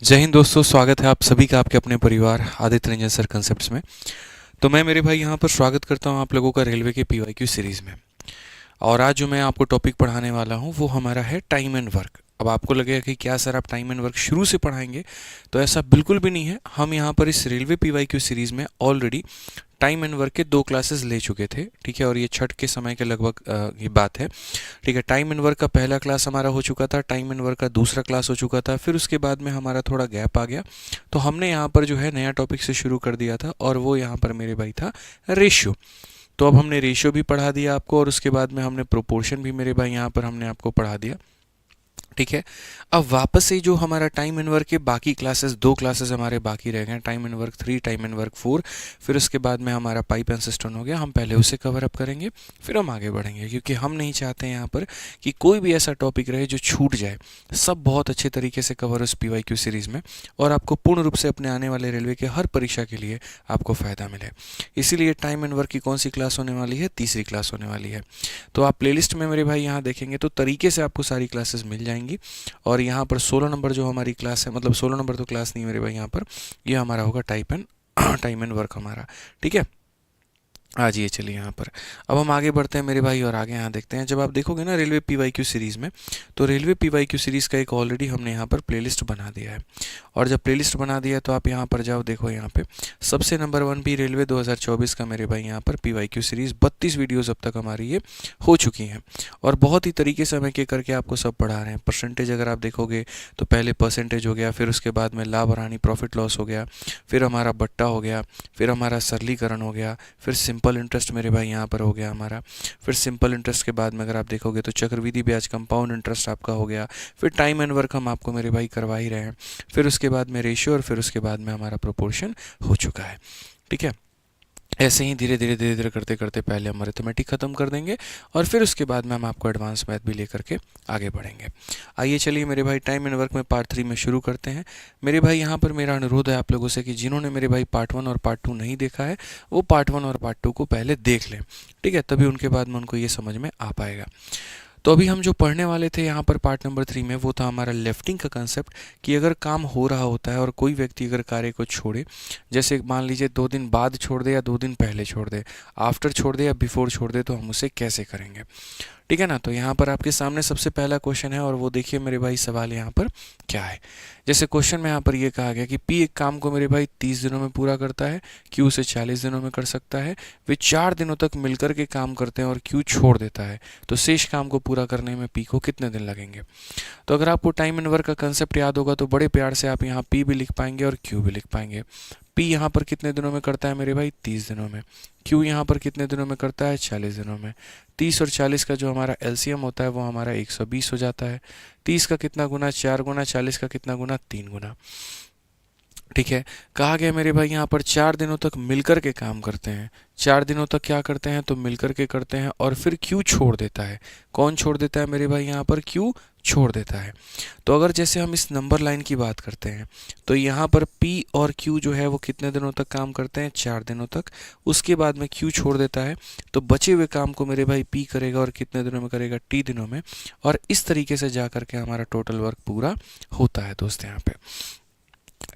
जय हिंद दोस्तों, स्वागत है आप सभी का आपके अपने परिवार आदित्य रंजन सर कंसेप्ट्स में। तो मैं मेरे भाई यहाँ पर स्वागत करता हूँ आप लोगों का रेलवे के पीवाईक्यू सीरीज़ में। और आज जो मैं आपको टॉपिक पढ़ाने वाला हूँ वो हमारा है टाइम एंड वर्क। अब आपको लगेगा कि क्या सर आप टाइम एंड वर्क शुरू से पढ़ाएंगे, तो ऐसा बिल्कुल भी नहीं है। हम यहाँ पर इस रेलवे पीवाईक्यू सीरीज़ में ऑलरेडी टाइम एंड वर्क के 2 क्लासेस ले चुके थे, ठीक है। और ये छठ के समय के लगभग ये बात है, ठीक है। टाइम एंड वर्क का पहला क्लास हमारा हो चुका था, टाइम एंड वर्क का दूसरा क्लास हो चुका था, फिर उसके बाद में हमारा थोड़ा गैप आ गया। तो हमने यहाँ पर जो है नया टॉपिक से शुरू कर दिया था, और वो यहाँ पर मेरे भाई था रेशियो। तो अब हमने रेशियो भी पढ़ा दिया आपको, और उसके बाद में हमने प्रोपोर्शन भी मेरे भाई यहाँ पर हमने आपको पढ़ा दिया, ठीक है। अब वापस से जो हमारा टाइम एंड वर्क के बाकी क्लासेस 2 क्लासेस हमारे बाकी रह गए, time and work 3, time and work 4। फिर उसके बाद में हमारा पाइप एंड सिस्टम हो गया, हम पहले उसे कवर अप करेंगे, फिर हम आगे बढ़ेंगे, क्योंकि हम नहीं चाहते हैं यहाँ पर कि कोई भी ऐसा टॉपिक रहे जो छूट जाए। सब बहुत अच्छे तरीके से कवर उस पीवाईक्यू सीरीज़ में, और आपको पूर्ण रूप से अपने आने वाले रेलवे के हर परीक्षा के लिए आपको फ़ायदा मिले। इसीलिए टाइम एंड वर्क की कौन सी क्लास होने वाली है? तीसरी क्लास होने वाली है। तो आप प्लेलिस्ट में मेरे भाई यहाँ देखेंगे तो तरीके से आपको सारी क्लासेस मिल जाएंगी। और यहाँ पर 16 नंबर जो हमारी क्लास है, मतलब 16 नंबर तो क्लास नहीं मेरे भाई यहाँ पर, ये हमारा होगा टाइम एंड वर्क हमारा, ठीक है। आज ये चलिए यहाँ पर अब हम आगे बढ़ते हैं मेरे भाई, और आगे यहाँ देखते हैं। जब आप देखोगे ना रेलवे पीवाईक्यू सीरीज़ में, तो रेलवे पीवाईक्यू सीरीज़ का एक ऑलरेडी हमने यहाँ पर प्लेलिस्ट बना दिया है। और जब प्लेलिस्ट बना दिया है तो आप यहाँ पर जाओ, देखो यहाँ पे सबसे नंबर 1 भी रेलवे 2024 का मेरे भाई यहाँ पर पीवाईक्यू सीरीज़ 32 वीडियोज़ अब तक हमारी ये हो चुकी हैं। और बहुत ही तरीके से हम एक एक करके आपको सब पढ़ा रहे हैं। परसेंटेज अगर आप देखोगे तो पहले परसेंटेज हो गया, फिर उसके बाद में लाभ और हानि प्रॉफिट लॉस हो गया, फिर हमारा बट्टा हो गया, फिर हमारा सरलीकरण हो गया, फिर सिंपल इंटरेस्ट मेरे भाई यहाँ पर हो गया हमारा। फिर सिंपल इंटरेस्ट के बाद में अगर आप देखोगे तो चक्रवृद्धि ब्याज कंपाउंड इंटरेस्ट आपका हो गया। फिर टाइम एंड वर्क हम आपको मेरे भाई करवा ही रहे हैं। फिर उसके बाद में रेशियो, और फिर उसके बाद में हमारा प्रोपोर्शन हो चुका है, ठीक है। ऐसे ही धीरे धीरे धीरे धीरे करते करते पहले हम अरिथमेटिक ख़त्म कर देंगे, और फिर उसके बाद में हम आपको एडवांस मैथ भी लेकर के आगे बढ़ेंगे। आइए चलिए मेरे भाई टाइम एंड वर्क में पार्ट 3 में शुरू करते हैं। मेरे भाई यहाँ पर मेरा अनुरोध है आप लोगों से कि जिन्होंने मेरे भाई पार्ट 1 और पार्ट 2 नहीं देखा है, वो पार्ट 1 और पार्ट 2 को पहले देख लें, ठीक है। तभी उनके बाद में उनको ये समझ में आ पाएगा। तो अभी हम जो पढ़ने वाले थे यहाँ पर पार्ट नंबर 3 में, वो था हमारा लेफ्टिंग का कंसेप्ट, कि अगर काम हो रहा होता है और कोई व्यक्ति अगर कार्य को छोड़े, जैसे मान लीजिए 2 दिन बाद छोड़ दे या 2 दिन पहले छोड़ दे, आफ्टर छोड़ दे या बिफोर छोड़ दे, तो हम उसे कैसे करेंगे, ठीक है ना। तो यहाँ पर आपके सामने सबसे पहला क्वेश्चन है, और वो देखिए मेरे भाई सवाल यहाँ पर क्या है। जैसे क्वेश्चन में यहाँ पर ये कहा गया कि पी एक काम को मेरे भाई 30 दिनों में पूरा करता है, क्यू उसे 40 दिनों में कर सकता है, वे 4 दिनों तक मिलकर के काम करते हैं और क्यू छोड़ देता है, तो शेष काम को पूरा करने में पी को कितने दिन लगेंगे। तो अगर आपको टाइम एंड वर्क का कंसेप्ट याद होगा तो बड़े प्यार से आप यहाँ पी भी लिख पाएंगे और क्यू भी लिख पाएंगे। पी यहाँ पर कितने दिनों में करता है मेरे भाई? 30 दिनों में। क्यू यहाँ पर कितने दिनों में करता है? 40 दिनों में। 30 और 40 का जो हमारा एलसीएम होता है वो हमारा 120 हो जाता है। 30 का कितना गुना? 4 गुना। 40 का कितना गुना? 3 गुना, ठीक है। कहा गया मेरे भाई यहाँ पर 4 दिनों तक मिलकर के काम करते हैं। 4 दिनों तक क्या करते हैं? तो मिलकर के करते हैं, और फिर क्यू छोड़ देता है। कौन छोड़ देता है मेरे भाई? यहाँ पर क्यू छोड़ देता है। तो अगर जैसे हम इस नंबर लाइन की बात करते हैं, तो यहाँ पर P और Q जो है वो कितने दिनों तक काम करते हैं? 4 दिनों तक। उसके बाद में Q छोड़ देता है, तो बचे हुए काम को मेरे भाई P करेगा, और कितने दिनों में करेगा? T दिनों में। और इस तरीके से जा करके हमारा टोटल वर्क पूरा होता है दोस्त यहाँ पे,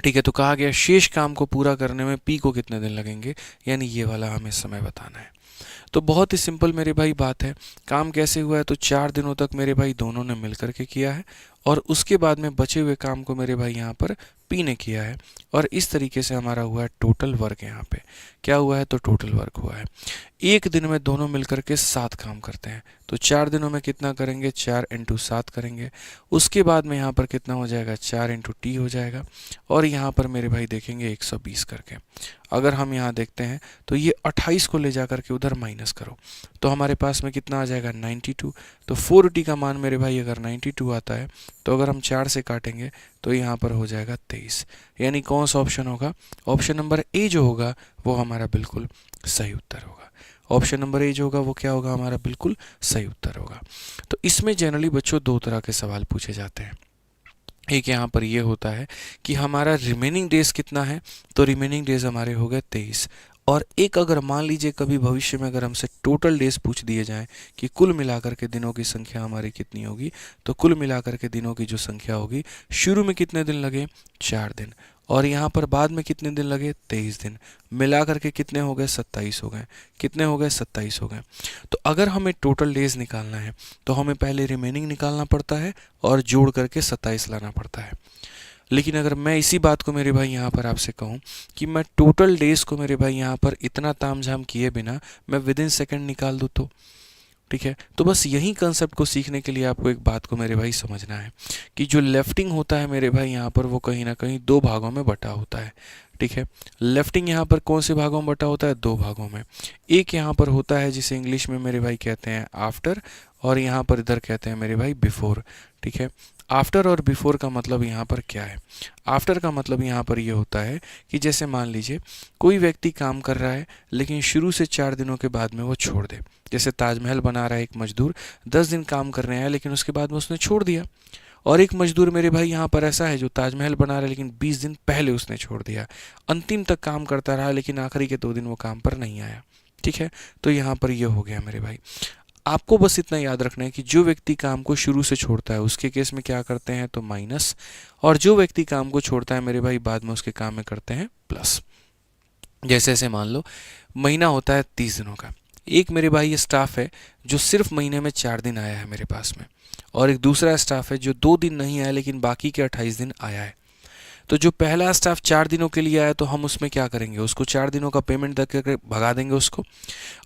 ठीक है। तो कहा गया शेष काम को पूरा करने में पी को कितने दिन लगेंगे, यानी ये वाला हमें समय बताना है। तो बहुत ही सिंपल मेरे भाई बात है। काम कैसे हुआ है? तो 4 दिनों तक मेरे भाई दोनों ने मिलकर के किया है, और उसके बाद में बचे हुए काम को मेरे भाई यहाँ पर पी ने किया है, और इस तरीके से हमारा हुआ है टोटल वर्क। यहाँ पे क्या हुआ है? तो टोटल वर्क हुआ है। एक दिन में दोनों मिलकर के 7 काम करते हैं, तो 4 दिनों में कितना करेंगे? 4 इंटू 7 करेंगे। उसके बाद में यहाँ पर कितना हो जाएगा? 4 इंटू टी हो जाएगा, और यहाँ पर मेरे भाई देखेंगे 120 करके। अगर हम यहाँ देखते हैं तो ये 28 को ले जा करके उधर माइनस करो, तो हमारे पास में कितना आ जाएगा? 92। तो 4t का मान मेरे भाई अगर 92 आता है, तो अगर हम 4 से काटेंगे तो यहाँ पर हो जाएगा 23। यानी कौन सा ऑप्शन होगा? ऑप्शन नंबर ए जो होगा वो हमारा बिल्कुल सही उत्तर होगा। ऑप्शन नंबर ए जो होगा वो क्या होगा? हमारा बिल्कुल सही उत्तर होगा। तो इसमें जनरली बच्चों 2 तरह के सवाल पूछे जाते हैं। एक यहाँ पर ये होता है कि हमारा रिमेनिंग डेज कितना है, तो रिमेनिंग डेज हमारे हो गए 23, और एक अगर मान लीजिए कभी भविष्य में अगर हमसे टोटल डेज पूछ दिए जाएं कि कुल मिलाकर के दिनों की संख्या हमारी कितनी होगी, तो कुल मिलाकर के दिनों की जो संख्या होगी, शुरू में कितने दिन लगे 4 दिन, और यहाँ पर बाद में कितने दिन लगे 23 दिन, मिला करके कितने हो गए 27 हो गए। कितने हो गए 27 हो गए। तो अगर हमें टोटल डेज निकालना है तो हमें पहले रिमेनिंग निकालना पड़ता है और जोड़ करके 27 लाना पड़ता है। लेकिन अगर मैं इसी बात को मेरे भाई यहाँ पर आपसे कहूँ कि मैं टोटल डेज को मेरे भाई यहाँ पर इतना तामझाम किए बिना मैं विद इन सेकेंड निकाल दूँ तो ठीक है। तो बस यही कंसेप्ट को सीखने के लिए आपको एक बात को मेरे भाई समझना है कि जो लेफ्टिंग होता है मेरे भाई यहाँ पर वो कहीं ना कहीं 2 भागों में बटा होता है। ठीक है, लेफ्टिंग यहाँ पर कौन से भागों में बटा होता है? 2 भागों में। एक यहाँ पर होता है जिसे इंग्लिश में मेरे भाई कहते हैं आफ्टर, और यहाँ पर इधर कहते हैं मेरे भाई बिफोर। ठीक है, आफ्टर और बिफोर का मतलब यहाँ पर क्या है? आफ्टर का मतलब यहाँ पर ये होता है कि जैसे मान लीजिए कोई व्यक्ति काम कर रहा है लेकिन शुरू से 4 दिनों के बाद में वो छोड़ दे। जैसे ताजमहल बना रहा है एक मजदूर, 10 दिन काम करने आया लेकिन उसके बाद में उसने छोड़ दिया। और एक मजदूर मेरे भाई यहाँ पर ऐसा है जो ताजमहल बना रहा है लेकिन 20 दिन पहले उसने छोड़ दिया, अंतिम तक काम करता रहा लेकिन आखिरी के 2 दिन वो काम पर नहीं आया। ठीक है, तो यहाँ पर ये हो गया मेरे भाई। आपको बस इतना याद रखना है कि जो व्यक्ति काम को शुरू से छोड़ता है उसके केस में क्या करते हैं तो माइनस, और जो व्यक्ति काम को छोड़ता है मेरे भाई बाद में उसके काम में करते हैं प्लस। जैसे ऐसे मान लो महीना होता है 30 दिनों का, एक मेरे भाई ये स्टाफ है जो सिर्फ महीने में 4 दिन आया है मेरे पास में, और एक दूसरा स्टाफ है जो 2 दिन नहीं आया लेकिन बाकी के 28 दिन आया है। तो जो पहला स्टाफ 4 दिनों के लिए आया तो हम उसमें क्या करेंगे, उसको 4 दिनों का पेमेंट दे करके भगा देंगे उसको।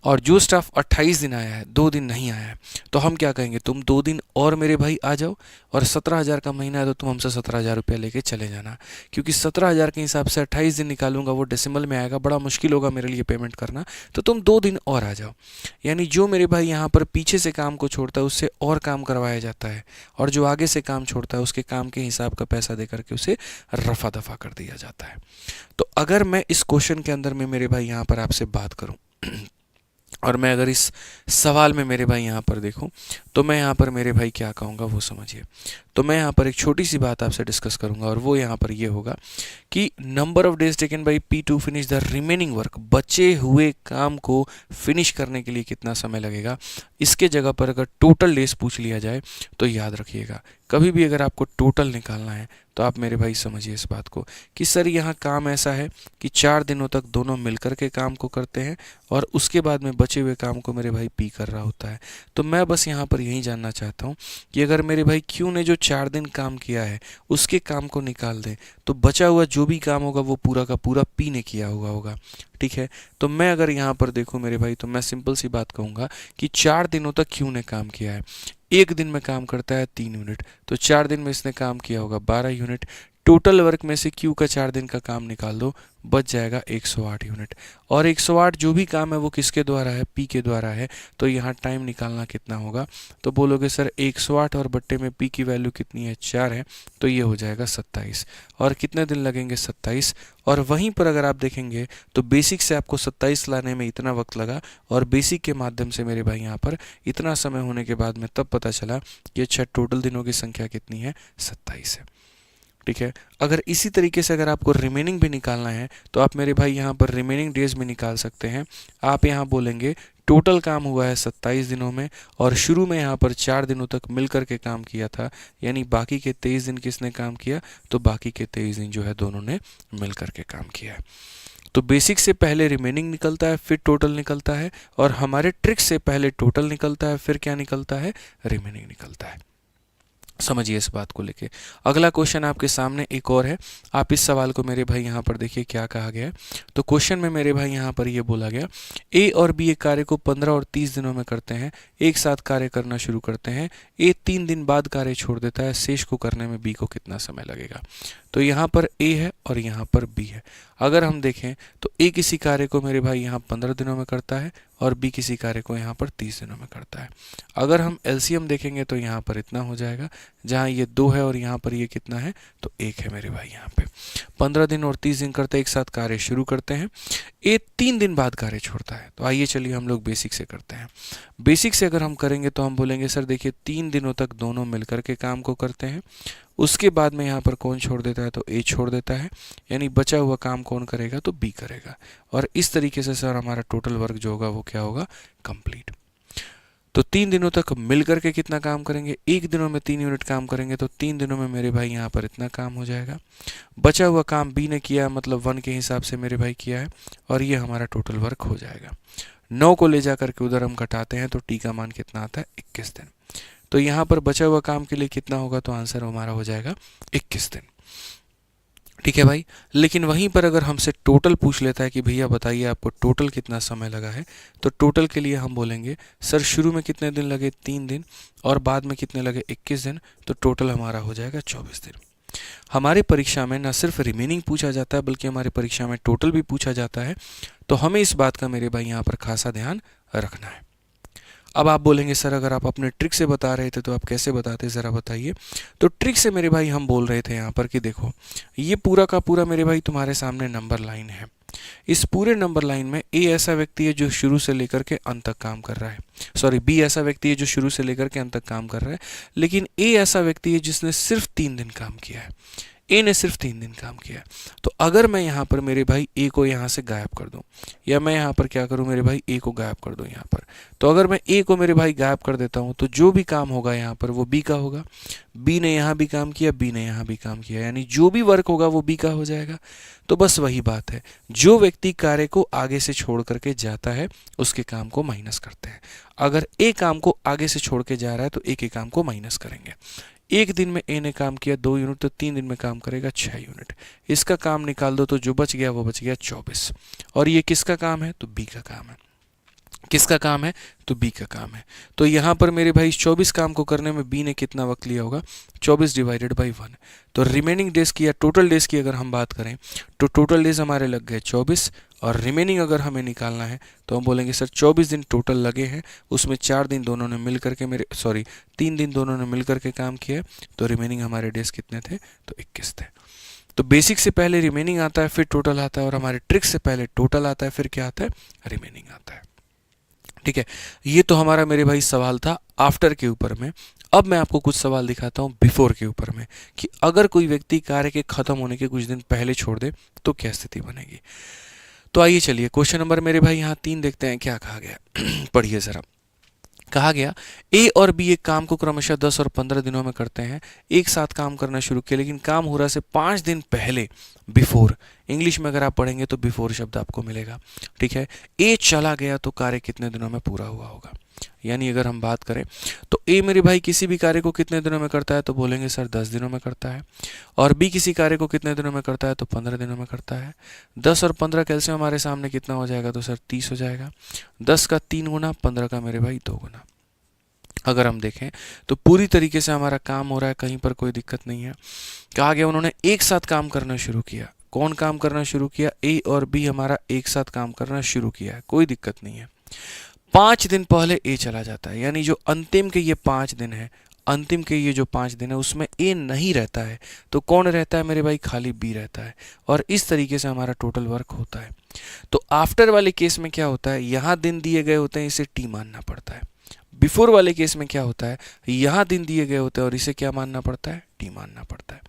और जो स्टाफ 28 दिन आया है, 2 दिन नहीं आया है, तो हम क्या कहेंगे, तुम 2 दिन और मेरे भाई आ जाओ, और 17,000 का महीना है तो तुम हमसे 17,000 रुपया लेके चले जाना। क्योंकि 17,000 के हिसाब से 28 दिन निकालूंगा, वो डेसिमल में आएगा, बड़ा मुश्किल होगा मेरे लिए पेमेंट करना, तो तुम 2 दिन और आ जाओ। यानी जो मेरे भाई यहाँ पर पीछे से काम को छोड़ता है उससे और काम करवाया जाता है, और जो आगे से काम छोड़ता है उसके काम के हिसाब का पैसा दे करके उसे रफा दफा कर दिया जाता है। तो अगर मैं इस क्वेश्चन के अंदर में मेरे भाई यहाँ पर आपसे बात करूं और मैं अगर इस सवाल में मेरे भाई यहाँ पर देखूं तो मैं यहाँ पर मेरे भाई क्या कहूँगा वो समझिए। तो मैं यहाँ पर एक छोटी सी बात आपसे डिस्कस करूँगा, और वो यहाँ पर ये होगा कि number of days taken by P to finish the remaining work, बचे हुए काम को फिनिश करने के लिए कितना समय लगेगा। इसके जगह पर अगर टोटल डेज पूछ लिया जाए तो याद रखिएगा, कभी भी अगर आपको टोटल निकालना है तो आप मेरे भाई समझिए इस बात को कि सर यहाँ काम ऐसा है कि 4 दिनों तक दोनों मिलकर के काम को करते हैं, और उसके बाद में बचे हुए काम को मेरे भाई पी कर रहा होता है। तो मैं बस यहाँ पर यही जानना चाहता हूँ कि अगर मेरे भाई क्यू ने जो 4 दिन काम किया है उसके काम को निकाल दें तो बचा हुआ जो भी काम होगा वो पूरा का पूरा पी ने किया हुआ होगा। ठीक है, तो मैं अगर यहाँ पर देखूँ मेरे भाई तो मैं सिंपल सी बात कहूँगा कि 4 दिनों तक क्यू ने काम किया है, एक दिन में काम करता है 3 यूनिट, तो 4 दिन में इसने काम किया होगा 12 यूनिट। टोटल वर्क में से क्यू का 4 दिन का काम निकाल दो, बच जाएगा 108 यूनिट। और 108 जो भी काम है वो किसके द्वारा है, पी के द्वारा है। तो यहाँ टाइम निकालना कितना होगा, तो बोलोगे सर 108 और बट्टे में पी की वैल्यू कितनी है 4 है, तो ये हो जाएगा 27। और कितने दिन लगेंगे 27। और वहीं पर अगर आप देखेंगे तो बेसिक से आपको 27 लाने में इतना वक्त लगा, और बेसिक के माध्यम से मेरे भाई यहाँ पर इतना समय होने के बाद में तब पता चला कि अच्छा टोटल दिनों की संख्या कितनी है, 27 है। ठीक है, अगर इसी तरीके से अगर आपको रिमेनिंग भी निकालना है तो आप मेरे भाई यहाँ पर रिमेनिंग डेज में निकाल सकते हैं। आप यहाँ बोलेंगे टोटल काम हुआ है 27 दिनों में, और शुरू में यहाँ पर 4 दिनों तक मिलकर के काम किया था, यानी बाकी के 23 दिन किसने काम किया, तो बाकी के 23 दिन जो है दोनों ने मिलकर के काम किया है। तो बेसिक से पहले रिमेनिंग निकलता है फिर टोटल निकलता है, और हमारे ट्रिक से पहले टोटल निकलता है फिर क्या निकलता है, रिमेनिंग निकलता है। समझिए इस बात को लेके। अगला क्वेश्चन आपके सामने एक और है, आप इस सवाल को मेरे भाई यहाँ पर देखिए क्या कहा गया है। तो क्वेश्चन में मेरे भाई यहाँ पर ये बोला गया, ए और बी एक कार्य को 15 और 30 दिनों में करते हैं, एक साथ कार्य करना शुरू करते हैं, ए 3 दिन बाद कार्य छोड़ देता है, शेष को करने में बी को कितना समय लगेगा। तो यहाँ पर ए है और यहाँ पर बी है। अगर हम देखें तो ए किसी कार्य को मेरे भाई यहाँ 15 दिनों में करता है और बी किसी कार्य को यहाँ पर 30 दिनों में करता है। अगर हम एलसीएम देखेंगे तो यहाँ पर इतना हो जाएगा, जहाँ ये 2 है और यहाँ पर ये कितना है तो 1 है मेरे भाई। यहाँ पे 15 दिन और 30 दिन करते एक साथ कार्य शुरू करते हैं, ए 3 दिन बाद कार्य छोड़ता है। तो आइए चलिए हम लोग बेसिक से करते हैं। बेसिक से अगर हम करेंगे तो हम बोलेंगे सर देखिए 3 दिनों तक दोनों मिलकर के काम को करते हैं, उसके बाद में यहाँ पर कौन छोड़ देता है, तो ए छोड़ देता है, यानी बचा हुआ काम कौन करेगा, तो बी करेगा। और इस तरीके से सर हमारा टोटल वर्क जो होगा वो क्या होगा, कंप्लीट। तो 3 दिनों तक मिल करके कितना काम करेंगे, 1 दिनों में 3 यूनिट काम करेंगे, तो 3 दिनों में मेरे भाई यहाँ पर इतना काम हो जाएगा। बचा हुआ काम बी ने किया, मतलब 1 के हिसाब से मेरे भाई किया है, और ये हमारा टोटल वर्क हो जाएगा। 9 को ले जा करके उधर हम घटाते हैं, तो टी का मान कितना आता है, 21 दिन। तो यहाँ पर बचा हुआ काम के लिए कितना होगा, तो आंसर हमारा हो जाएगा 21 दिन। ठीक है भाई। लेकिन वहीं पर अगर हमसे टोटल पूछ लेता है कि भैया बताइए आपको टोटल कितना समय लगा है, तो टोटल के लिए हम बोलेंगे सर शुरू में कितने दिन लगे, 3 दिन, और बाद में कितने लगे, 21 दिन, तो टोटल हमारा हो जाएगा 24 दिन। हमारे परीक्षा में न सिर्फ रिमेनिंग पूछा जाता है, बल्कि हमारे परीक्षा में टोटल भी पूछा जाता है, तो हमें इस बात का मेरे भाई यहाँ पर खासा ध्यान रखना है। अब आप बोलेंगे सर अगर आप अपने ट्रिक से बता रहे थे तो आप कैसे बताते, ज़रा बताइए। तो ट्रिक से मेरे भाई हम बोल रहे थे यहाँ पर कि देखो ये पूरा का पूरा मेरे भाई तुम्हारे सामने नंबर लाइन है। इस पूरे नंबर लाइन में ए ऐसा व्यक्ति है जो शुरू से लेकर के अंत तक काम कर रहा है, सॉरी बी ऐसा व्यक्ति है जो शुरू से लेकर के अंत तक काम कर रहा है, लेकिन ए ऐसा व्यक्ति है जिसने सिर्फ 3 दिन काम किया है। ए ने सिर्फ 3 दिन काम किया। तो अगर मैं यहाँ पर मेरे भाई ए को यहाँ से गायब कर दूँ, या मैं यहाँ पर क्या करूँ मेरे भाई ए को गायब कर दूँ यहाँ पर, तो अगर मैं ए को मेरे भाई गायब कर देता हूँ तो जो भी काम होगा यहाँ पर वो बी का होगा। बी ने यहाँ भी काम किया, बी ने यहाँ भी काम किया, यानी जो भी वर्क होगा वो बी का हो जाएगा। तो बस वही बात है, जो व्यक्ति कार्य को आगे से छोड़ करके जाता है उसके काम को माइनस करते हैं। अगर ए काम को आगे से छोड़ के जा रहा है तो ए के काम को माइनस करेंगे। 1 दिन में ए ने काम किया 2 यूनिट, तो 3 दिन में काम करेगा 6 यूनिट। इसका काम निकाल दो तो जो बच गया वो बच गया 24। और ये किसका काम है, तो बी का काम है। किसका काम है, तो बी का काम है। तो यहाँ पर मेरे भाई इस 24 काम को करने में बी ने कितना वक्त लिया होगा, 24 डिवाइडेड बाई 1। तो रिमेनिंग डेज की या टोटल डेज की अगर हम बात करें तो टोटल डेज हमारे लग गए 24, और रिमेनिंग अगर हमें निकालना है तो हम बोलेंगे सर 24 दिन टोटल लगे हैं, उसमें 4 दिन दोनों ने मिल करके 3 दिन दोनों ने मिल करके काम किया, तो रिमेनिंग हमारे डेज कितने थे, तो 21 थे। तो बेसिक से पहले रिमेनिंग आता है, फिर टोटल आता है, और हमारे ट्रिक से पहले टोटल आता है, फिर क्या आता है, रिमेनिंग आता है। ठीक है, ये तो हमारा मेरे भाई सवाल था आफ्टर के ऊपर में। अब मैं आपको कुछ सवाल दिखाता हूँ बिफोर के ऊपर में, कि अगर कोई व्यक्ति कार्य के खत्म होने के कुछ दिन पहले छोड़ दे तो क्या स्थिति बनेगी। तो आइए चलिए क्वेश्चन नंबर मेरे भाई यहाँ 3 देखते हैं क्या कहा गया। पढ़िए जरा। कहा गया ए और बी एक काम को क्रमशः 10 और 15 दिनों में करते हैं, एक साथ काम करना शुरू किया, लेकिन काम हो रहा से 5 दिन पहले, बिफोर, इंग्लिश में अगर आप पढ़ेंगे तो बिफोर शब्द आपको मिलेगा। ठीक है, ए चला गया तो कार्य कितने दिनों में पूरा हुआ होगा। यानी अगर हम बात करें तो ए मेरे भाई किसी भी कार्य को कितने दिनों में करता है, तो बोलेंगे सर 10 दिनों में करता है। और बी किसी कार्य को कितने दिनों में करता है, तो 15 दिनों में करता है। 10 और 15 कैल्शियम हमारे सामने कितना हो जाएगा, तो सर 30 हो जाएगा। 10 का 3 गुना, 15 का मेरे भाई 2 गुना। अगर हम देखें तो पूरी तरीके से हमारा काम हो रहा है, कहीं पर कोई दिक्कत नहीं है। कहा गया उन्होंने एक साथ काम करना शुरू किया। कौन काम करना शुरू किया, ए और बी हमारा एक साथ काम करना शुरू किया है, कोई दिक्कत नहीं है। 5 दिन पहले ए चला जाता है, यानी जो अंतिम के ये 5 दिन है, अंतिम के ये जो 5 दिन है उसमें ए नहीं रहता है, तो कौन रहता है मेरे भाई, खाली बी रहता है। और इस तरीके से हमारा टोटल वर्क होता है। तो आफ्टर वाले केस में क्या होता है, यहाँ दिन दिए गए होते हैं, इसे टी मानना पड़ता है। बिफोर वाले केस में क्या होता है, यहाँ दिन दिए गए होते हैं और इसे क्या मानना पड़ता है, टी मानना पड़ता है।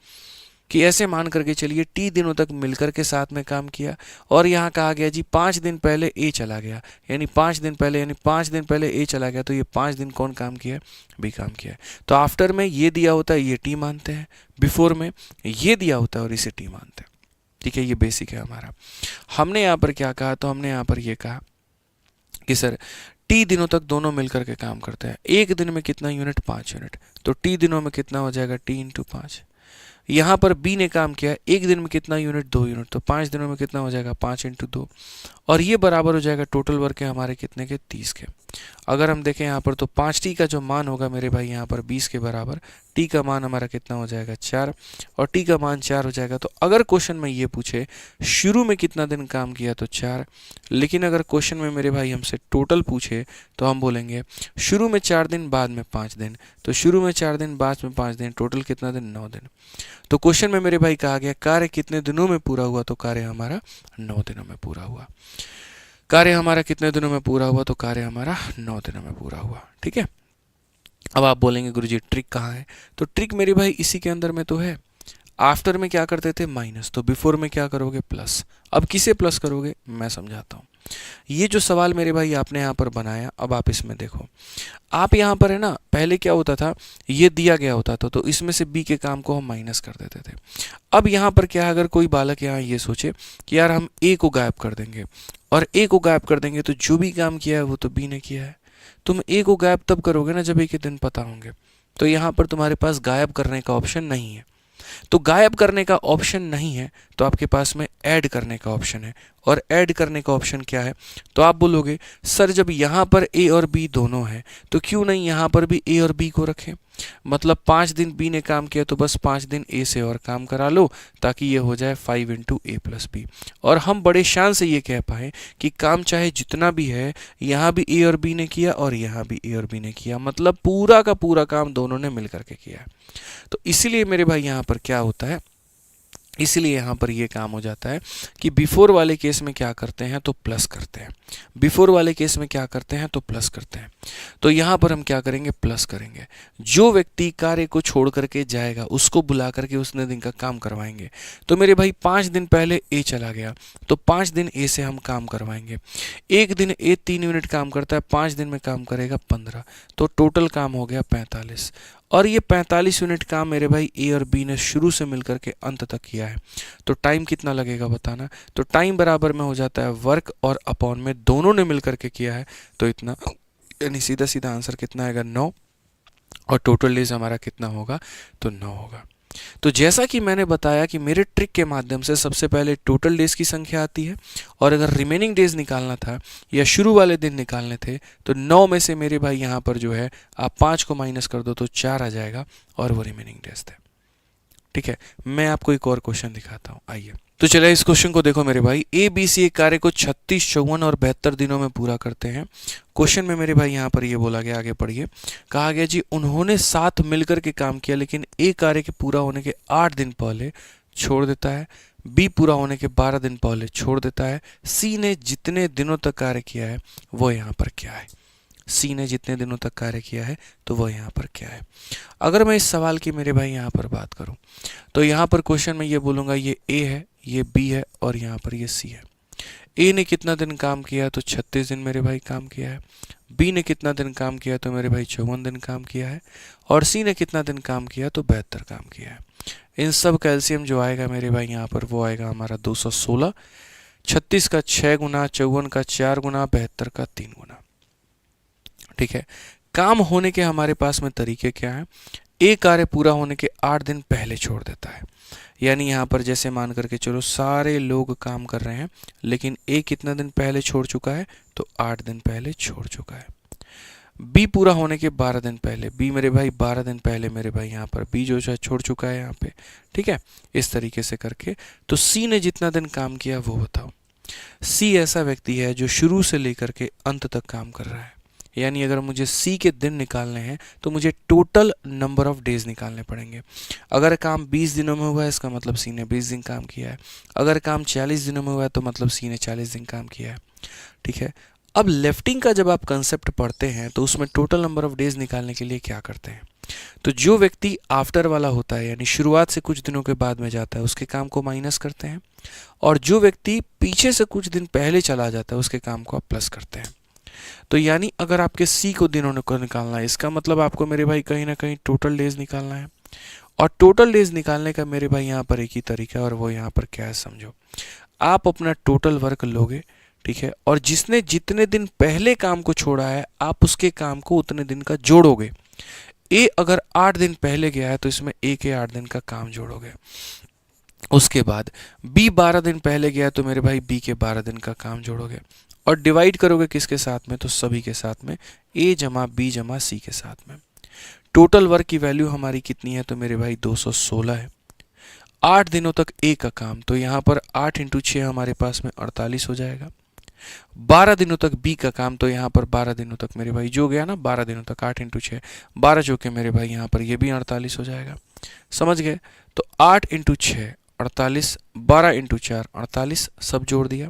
कि ऐसे मान करके चलिए टी दिनों तक मिलकर के साथ में काम किया, और यहाँ कहा गया जी 5 दिन पहले ए चला गया, यानी 5 दिन पहले ए चला गया, तो ये 5 दिन कौन काम किया, बी काम किया। तो आफ्टर में ये दिया होता है, ये टी मानते हैं, बिफोर में ये दिया होता है और इसे टी मानते हैं। ठीक है, ये बेसिक है हमारा। हमने यहाँ पर क्या कहा, तो हमने यहाँ पर ये कहा कि सर टी दिनों तक दोनों मिलकर के काम करते हैं। एक दिन में कितना यूनिट, 5 यूनिट, तो टी दिनों में कितना हो जाएगा, टी इंटू 5। यहाँ पर बी ने काम किया एक दिन में कितना यूनिट, 2 यूनिट, तो 5 दिनों में कितना हो जाएगा, 5 इंटू 2, और ये बराबर हो जाएगा टोटल वर्क है हमारे कितने के, 30 के। अगर हम देखें यहाँ पर तो 5t का जो मान होगा मेरे भाई यहाँ पर 20 के बराबर, t का मान हमारा कितना हो जाएगा, 4, और t का मान 4 हो जाएगा। तो अगर क्वेश्चन में ये पूछे शुरू में कितना दिन काम किया, तो 4, लेकिन अगर क्वेश्चन में मेरे भाई हमसे टोटल पूछे तो हम बोलेंगे शुरू में 4 दिन, बाद में 5 दिन, तो शुरू में 4 दिन, बाद में 5 दिन, टोटल कितना दिन, 9 दिन। तो क्वेश्चन में मेरे भाई कहा गया कार्य कितने दिनों में पूरा हुआ, तो कार्य हमारा 9 दिनों में पूरा हुआ। कार्य हमारा कितने दिनों में पूरा हुआ, तो कार्य हमारा 9 दिनों में पूरा हुआ। ठीक है, अब आप बोलेंगे गुरुजी ट्रिक कहाँ है? तो ट्रिक मेरे भाई इसी के अंदर में तो है। आफ्टर में क्या करते थे? माइनस, तो बिफोर में क्या करोगे? प्लस। अब किसे प्लस करोगे? मैं समझाता हूँ। ये जो सवाल मेरे भाई आपने यहाँ पर बनाया, अब आप इसमें देखो, आप यहाँ पर है ना, पहले क्या होता था, ये दिया गया होता था तो इसमें से बी के काम को हम माइनस कर देते थे। अब यहाँ पर क्या है, अगर कोई बालक यहाँ ये सोचे कि यार हम ए को गायब कर देंगे, और ए को गायब कर देंगे तो जो भी काम किया है वो तो बी ने किया है। तुम ए को गायब तब करोगे ना जब ए के दिन पता होंगे। तो यहाँ पर तुम्हारे पास गायब करने का ऑप्शन नहीं है। तो गायब करने का ऑप्शन नहीं है तो आपके पास में ऐड करने का ऑप्शन है। और ऐड करने का ऑप्शन क्या है? तो आप बोलोगे सर जब यहाँ पर ए और बी दोनों है तो क्यों नहीं यहाँ पर भी ए और बी को रखें? मतलब 5 दिन बी ने काम किया तो बस 5 दिन ए से और काम करा लो, ताकि ये हो जाए 5 इंटू ए प्लस बी। और हम बड़े शान से ये कह पाए कि काम चाहे जितना भी है, यहाँ भी ए और बी ने किया और यहाँ भी ए और बी ने किया, मतलब पूरा का पूरा काम दोनों ने मिल करके किया है। तो इसीलिए मेरे भाई यहाँ पर क्या होता है, इसलिए यहाँ पर ये काम हो जाता है कि बिफोर वाले केस में क्या करते हैं तो प्लस करते हैं, बिफोर वाले केस में क्या करते हैं तो प्लस करते हैं। तो यहाँ पर हम क्या करेंगे? प्लस करेंगे। जो व्यक्ति कार्य को छोड़ करके जाएगा उसको बुला करके उसने दिन का काम करवाएंगे। तो मेरे भाई 5 दिन पहले ए चला गया तो 5 दिन ए से हम काम करवाएंगे। एक दिन ए 3 मिनट काम करता है, 5 दिन में काम करेगा 15, तो टोटल काम हो गया 45। और ये 45 यूनिट काम मेरे भाई ए और बी ने शुरू से मिलकर के अंत तक किया है। तो टाइम कितना लगेगा बताना? तो टाइम बराबर में हो जाता है वर्क और अपॉन में दोनों ने मिलकर के किया है तो इतना, यानी सीधा सीधा आंसर कितना आएगा? 9। और टोटल डेज हमारा कितना होगा? तो 9 होगा। तो जैसा कि मैंने बताया कि मेरे ट्रिक के माध्यम से सबसे पहले टोटल डेज की संख्या आती है, और अगर रिमेनिंग डेज निकालना था या शुरू वाले दिन निकालने थे तो 9 में से मेरे भाई यहाँ पर जो है आप 5 को माइनस कर दो तो 4 आ जाएगा, और वो रिमेनिंग डेज थे। ठीक है, मैं आपको एक और क्वेश्चन दिखाता हूँ, आइए। तो चलिए इस क्वेश्चन को देखो मेरे भाई। ए बी सी एक कार्य को 36, 54 और 72 दिनों में पूरा करते हैं। क्वेश्चन में मेरे भाई यहाँ पर ये बोला गया, आगे पढ़िए। कहा गया जी उन्होंने साथ मिलकर के काम किया, लेकिन ए कार्य के पूरा होने के 8 दिन पहले छोड़ देता है, बी पूरा होने के 12 दिन पहले छोड़ देता है, सी ने जितने दिनों तक कार्य किया है वो यहाँ पर क्या है? सी ने जितने दिनों तक कार्य किया है तो वह यहाँ पर क्या है? अगर मैं इस सवाल की मेरे भाई यहाँ पर बात करूँ तो यहाँ पर क्वेश्चन में ये बोलूँगा ये ए है, ये बी है और यहाँ पर ये सी है। ए ने कितना दिन काम किया? तो 36 दिन मेरे भाई काम किया है। बी ने कितना दिन काम किया? तो मेरे भाई 54 दिन काम किया है। और सी ने कितना दिन काम किया? तो 72 काम किया है। इन सब का एलसीएम जो आएगा मेरे भाई यहाँ पर वो आएगा हमारा 216। 36 का 6 गुना, 54 का 4 गुना, 72 का 3 गुना। ठीक है, काम होने के हमारे पास में तरीके क्या हैं? ए कार्य पूरा होने के 8 दिन पहले छोड़ देता है, यानी यहाँ पर जैसे मान करके चलो सारे लोग काम कर रहे हैं, लेकिन ए कितना दिन पहले छोड़ चुका है? तो 8 दिन पहले छोड़ चुका है। बी पूरा होने के 12 दिन पहले, बी मेरे भाई 12 दिन पहले मेरे भाई यहाँ पर बी जो है छोड़ चुका है यहाँ पे। ठीक है, इस तरीके से करके। तो सी ने जितना दिन काम किया वो बताओ। सी ऐसा व्यक्ति है जो शुरू से लेकर के अंत तक काम कर रहा है, यानी अगर मुझे सी के दिन निकालने हैं तो मुझे टोटल नंबर ऑफ डेज निकालने पड़ेंगे। अगर काम 20 दिनों में हुआ है इसका मतलब सी ने 20 दिन काम किया है। अगर काम 40 दिनों में हुआ है तो मतलब सी ने 40 दिन काम किया है। ठीक है, अब लेफ्टिंग का जब आप कंसेप्ट पढ़ते हैं तो उसमें टोटल नंबर ऑफ डेज निकालने के लिए क्या करते हैं? तो जो व्यक्ति आफ्टर वाला होता है, यानी शुरुआत से कुछ दिनों के बाद में जाता है, उसके काम को माइनस करते हैं, और जो व्यक्ति पीछे से कुछ दिन पहले चला जाता है उसके काम को आप प्लस करते हैं। तो यानी अगर आपके सी को दिनों को निकालना है, इसका मतलब आपको मेरे भाई कहीं ना कहीं टोटल डेज निकालना है। और टोटल डेज निकालने का मेरे भाई यहाँ पर एक ही तरीका है, और वो यहाँ पर क्या है समझो। आप अपना टोटल वर्क लोगे, ठीक है, और जिसने जितने दिन पहले काम को छोड़ा है आप उसके काम को उतने दिन का जोड़ोगे। ए अगर 8 दिन पहले गया है तो इसमें ए के 8 दिन का काम जोड़ोगे। उसके बाद बी 12 दिन पहले गया तो मेरे भाई बी के 12 दिन का काम जोड़ोगे, और डिवाइड करोगे किसके साथ में? तो सभी के साथ में, ए जमा बी जमा सी के साथ में। टोटल वर्क की वैल्यू हमारी कितनी है? तो मेरे भाई 216 है। 8 दिनों तक ए का काम, तो यहाँ पर 8 इंटू 6 हमारे पास में 48 हो जाएगा। 12 दिनों तक बी का काम, तो यहाँ पर 12 दिनों तक मेरे भाई जो गया ना 12 दिनों तक, 8 इंटू 6 12 जो के मेरे भाई यहाँ पर ये भी 48 हो जाएगा। समझ गए? तो 8 इंटू 6 48, 12 इंटू 4 48, सब जोड़ दिया।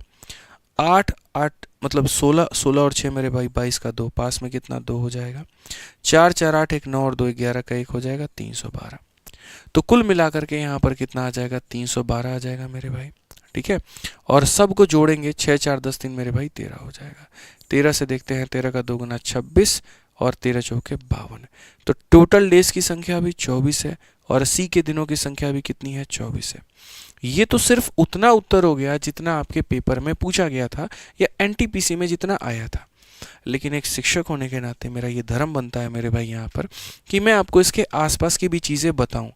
8 8 मतलब 16, 16 और 6 मेरे भाई 22 का 2, पास में कितना 2 हो जाएगा, 4 4 8 1 9 और 2 11 का 1 हो जाएगा 312। तो कुल मिलाकर के यहाँ पर कितना आ जाएगा, 312 आ जाएगा मेरे भाई। ठीक है, और सबको जोड़ेंगे, 6 4 10 3 मेरे भाई 13 हो जाएगा। 13 से देखते हैं, 13 का 2 गुना 26 और 13 चौके 52। तो टोटल डेज की संख्या भी 24 है और सी के दिनों की संख्या भी कितनी है, 24 है। ये तो सिर्फ उतना उत्तर हो गया जितना आपके पेपर में पूछा गया था या एनटीपीसी में जितना आया था। लेकिन एक शिक्षक होने के नाते मेरा ये धर्म बनता है मेरे भाई यहाँ पर कि मैं आपको इसके आसपास की भी चीज़ें बताऊं।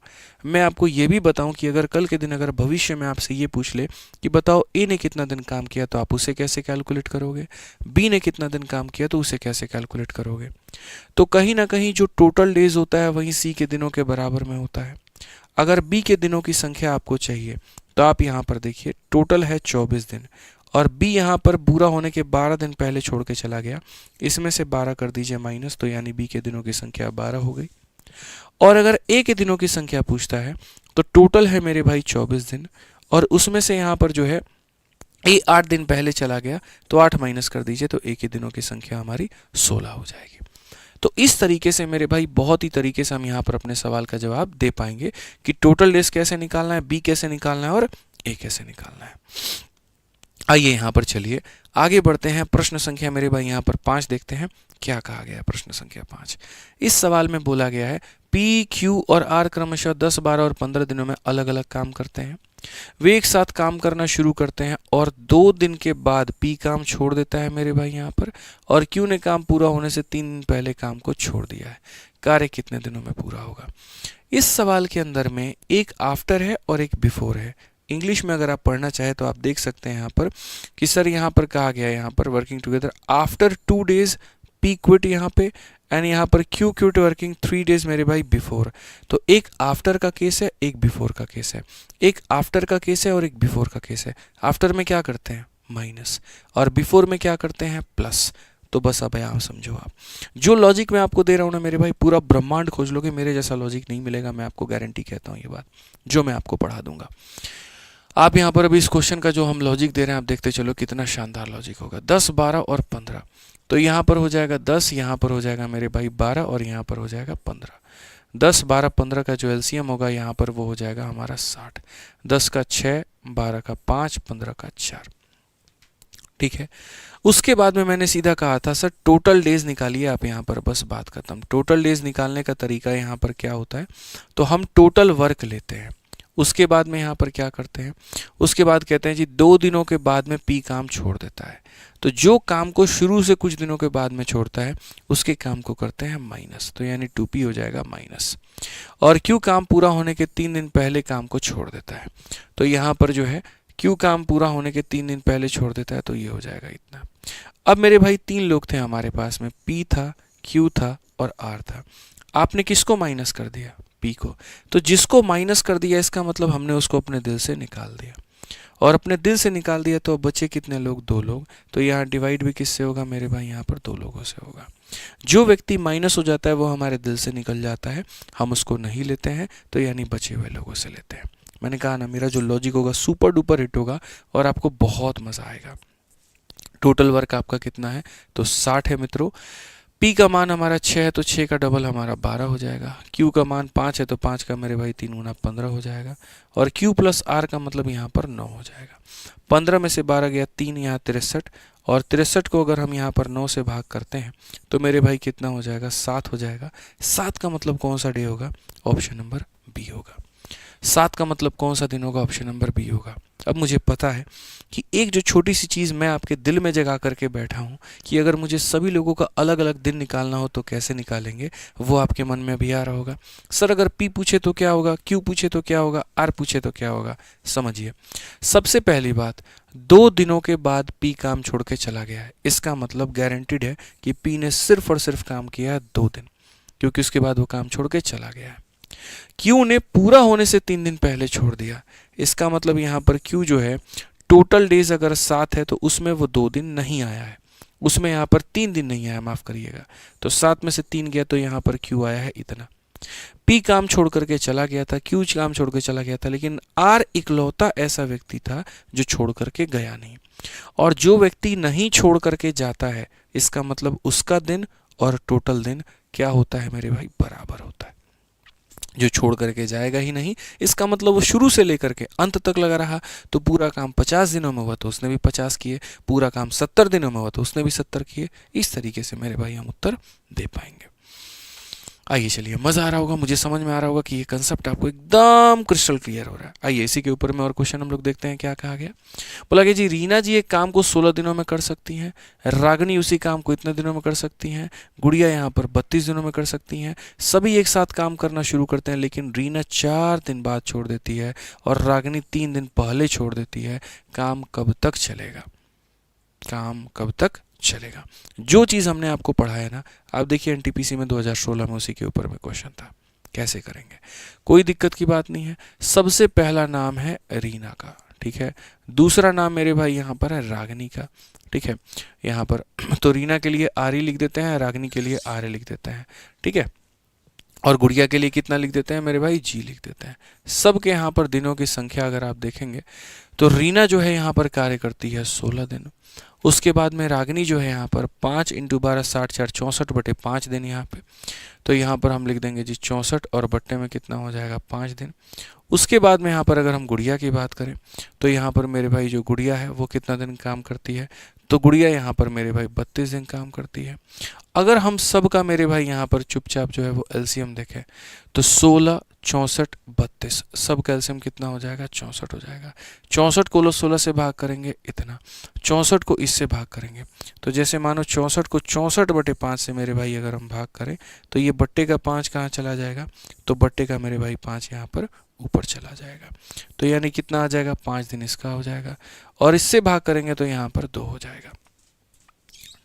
मैं आपको ये भी बताऊं कि अगर कल के दिन अगर भविष्य में आपसे ये पूछ ले कि बताओ ए ने कितना दिन काम किया, तो आप उसे कैसे कैलकुलेट करोगे, बी ने कितना दिन काम किया तो उसे कैसे कैलकुलेट करोगे। तो कहीं ना कहीं जो टोटल डेज होता है वही सी के दिनों के बराबर में होता है। अगर बी के दिनों की संख्या आपको चाहिए तो आप यहाँ पर देखिए, टोटल है 24 दिन और बी यहाँ पर पूरा होने के 12 दिन पहले छोड़ के चला गया, इसमें से 12 कर दीजिए माइनस, तो यानी बी के दिनों की संख्या 12 हो गई। और अगर ए के दिनों की संख्या पूछता है तो टोटल है मेरे भाई 24 दिन और उसमें से यहाँ पर जो है ए 8 दिन पहले चला गया, तो 8 माइनस कर दीजिए, तो ए के दिनों की संख्या हमारी 16 हो जाएगी। तो इस तरीके से मेरे भाई बहुत ही तरीके से हम यहाँ पर अपने सवाल का जवाब दे पाएंगे कि टोटल डेज कैसे निकालना है, बी कैसे निकालना है और ए कैसे निकालना है। आइए यहाँ पर चलिए आगे बढ़ते हैं। प्रश्न संख्या मेरे भाई यहाँ पर 5 देखते हैं क्या कहा गया है। प्रश्न संख्या 5, इस सवाल में बोला गया है पी, क्यू और आर क्रमशः 10, 12 और 15 दिनों में अलग अलग काम करते हैं। वे एक साथ काम करना शुरू करते हैं और 2 दिन के बाद पी काम छोड़ देता है मेरे भाई यहाँ पर, और क्यू ने काम पूरा होने से 3 दिन पहले काम को छोड़ दिया है। कार्य कितने दिनों में पूरा होगा। इस सवाल के अंदर में एक आफ्टर है और एक बिफोर है। इंग्लिश में अगर आप पढ़ना चाहें तो आप देख सकते हैं यहाँ पर कि सर यहाँ पर कहा गया है यहाँ पर working together after 2 days P quit यहाँ पे, एंड यहाँ पर क्यू क्विट वर्किंग 3 डेज मेरे भाई बिफोर। तो एक आफ्टर का केस है, एक बिफोर का केस है। एक आफ्टर का केस है और एक बिफोर का केस है। आफ्टर में क्या करते हैं, माइनस, और बिफोर में क्या करते हैं, प्लस। तो बस अब यहाँ समझो, आप जो लॉजिक मैं आपको दे रहा हूँ ना मेरे भाई, पूरा ब्रह्मांड खोज लोगे, मेरे जैसा लॉजिक नहीं मिलेगा, मैं आपको गारंटी कहता हूँ ये बात, जो मैं आपको पढ़ा दूंगा। आप यहाँ पर अभी इस क्वेश्चन का जो हम लॉजिक दे रहे हैं आप देखते चलो कितना शानदार लॉजिक होगा। 10, 12 और 15, तो यहाँ पर हो जाएगा 10, यहाँ पर हो जाएगा मेरे भाई 12 और यहाँ पर हो जाएगा 15। 10, 12, 15 का जो एलसीएम होगा यहाँ पर वो हो जाएगा हमारा 60। 10 का 6, 12 का 5, 15 का 4। ठीक है, उसके बाद में मैंने सीधा कहा था सर टोटल डेज निकालिए आप, यहाँ पर बस बात खत्म। टोटल डेज निकालने का तरीका यहाँ पर क्या होता है, तो हम टोटल वर्क लेते हैं, उसके बाद में यहाँ पर क्या करते हैं, उसके बाद कहते हैं जी 2 दिनों के बाद में पी काम छोड़ देता है। तो जो काम को शुरू से कुछ दिनों के बाद में छोड़ता है उसके काम को करते हैं माइनस, तो यानी 2p हो जाएगा माइनस। और क्यू काम पूरा होने के 3 दिन पहले काम को छोड़ देता है, तो यहाँ पर जो है क्यू काम पूरा होने के 3 दिन पहले छोड़ देता है, तो ये हो जाएगा इतना। अब मेरे भाई 3 लोग थे हमारे पास में, पी था, क्यू था और आर था। आपने किसको माइनस कर दिया, पी को। तो जिसको माइनस कर दिया इसका मतलब हमने उसको अपने दिल से निकाल दिया, और अपने दिल से निकाल दिया तो अब बचे कितने लोग, 2 लोग। तो यहाँ डिवाइड भी किससे होगा मेरे भाई, यहाँ पर 2 लोगों से होगा। जो व्यक्ति माइनस हो जाता है वो हमारे दिल से निकल जाता है, हम उसको नहीं लेते हैं, तो यानी बचे हुए लोगों से लेते हैं। मैंने कहा ना मेरा जो लॉजिक होगा सुपर डुपर हिट होगा और आपको बहुत मजा आएगा। टोटल वर्क आपका कितना है, तो 60 है मित्रों। P का मान हमारा 6 है तो 6 का डबल हमारा 12 हो जाएगा। Q का मान 5 है तो 5 का मेरे भाई 3 गुना 15 हो जाएगा। और Q प्लस R का मतलब यहाँ पर 9 हो जाएगा। 15 में से 12 गया 3, यहाँ 63, और 63 को अगर हम यहाँ पर 9 से भाग करते हैं तो मेरे भाई कितना हो जाएगा, 7 हो जाएगा। 7 का मतलब कौन सा डे होगा, ऑप्शन नंबर बी होगा। 7 का मतलब कौन सा दिन होगा, ऑप्शन नंबर बी होगा। अब मुझे पता है कि एक जो छोटी सी चीज़ मैं आपके दिल में जगा करके बैठा हूँ कि अगर मुझे सभी लोगों का अलग अलग दिन निकालना हो तो कैसे निकालेंगे, वो आपके मन में भी आ रहा होगा। सर अगर P पूछे तो क्या होगा, Q पूछे तो क्या होगा, R पूछे तो क्या होगा। समझिए, सबसे पहली बात, 2 दिनों के बाद P काम छोड़ के चला गया है, इसका मतलब गारंटीड है कि P ने सिर्फ और सिर्फ काम किया है 2 दिन, क्योंकि उसके बाद वो काम छोड़ के चला गया है। Q ने पूरा होने से 3 दिन पहले छोड़ दिया, इसका मतलब यहाँ पर Q जो है टोटल डेज अगर 7 है तो उसमें वो 2 दिन नहीं आया है, उसमें यहाँ पर 3 दिन नहीं आया, माफ करिएगा। तो 7 में से 3 गया तो यहाँ पर Q आया है इतना। P काम छोड़ करके चला गया था, Q काम छोड़ के चला गया था, लेकिन R इकलौता ऐसा व्यक्ति था जो छोड़ करके गया नहीं। और जो व्यक्ति नहीं छोड़ करके जाता है, इसका मतलब उसका दिन और टोटल दिन क्या होता है मेरे भाई, बराबर होता है। जो छोड़ करके जाएगा ही नहीं, इसका मतलब वो शुरू से लेकर के अंत तक लगा रहा, तो पूरा काम 50 दिनों में हुआ तो उसने भी 50 किए, पूरा काम 70 दिनों में हुआ तो उसने भी 70 किए। इस तरीके से मेरे भाई हम उत्तर दे पाएंगे। आइए चलिए, मजा आ रहा होगा, मुझे समझ में आ रहा होगा कि ये कंसेप्ट आपको एकदम क्रिस्टल क्लियर हो रहा है। आइए इसी के ऊपर में और क्वेश्चन हम लोग देखते हैं क्या कहा गया। बोला कि जी रीना जी एक काम को 16 दिनों में कर सकती हैं, रागिनी उसी काम को इतने दिनों में कर सकती हैं, गुड़िया यहाँ पर 32 दिनों में कर सकती हैं। सभी एक साथ काम करना शुरू करते हैं, लेकिन रीना 4 दिन बाद छोड़ देती है और रागिनी 3 दिन पहले छोड़ देती है। काम कब तक चलेगा, काम कब तक चलेगा। जो चीज़ हमने आपको पढ़ाया ना, आप देखिए एनटीपीसी में 2016 में उसी के ऊपर में क्वेश्चन था। कैसे करेंगे, कोई दिक्कत की बात नहीं है। सबसे पहला नाम है रीना का, ठीक है। दूसरा नाम मेरे भाई यहाँ पर है रागिनी का, ठीक है। यहाँ पर तो रीना के लिए आर ही लिख देते हैं, रागिनी के लिए आर लिख देते हैं, ठीक है। और गुड़िया के लिए कितना लिख देते हैं मेरे भाई, जी लिख देते हैं। सबके यहाँ पर दिनों की संख्या अगर आप देखेंगे तो रीना जो है यहाँ पर कार्य करती है 16 दिन। उसके बाद में रागिनी जो है यहाँ पर 5 × 12 60 4 64/5 दिन यहाँ पे, तो यहाँ पर हम लिख देंगे जी 64 और बट्टे में कितना हो जाएगा 5 दिन। उसके बाद में यहाँ पर अगर हम गुड़िया की बात करें तो यहाँ पर मेरे भाई जो गुड़िया है वो कितना दिन काम करती है, तो गुड़िया यहाँ पर मेरे भाई 32 दिन काम करती है। अगर हम सब का मेरे भाई यहाँ पर चुपचाप जो है वो एलसीएम देखें तो 16 64 32 सब का एलसीएम कितना हो जाएगा, 64 हो जाएगा। 64 को 16 से भाग करेंगे इतना, 64 को इससे भाग करेंगे, तो जैसे मानो 64 को 64/5 से मेरे भाई अगर हम भाग करें तो ये बट्टे का 5 कहाँ चला जाएगा, तो बट्टे का मेरे भाई 5 यहाँ पर ऊपर चला जाएगा। तो यानी कितना आ जाएगा, 5 दिन इसका हो जाएगा, और इससे भाग करेंगे तो यहाँ पर 2 हो जाएगा।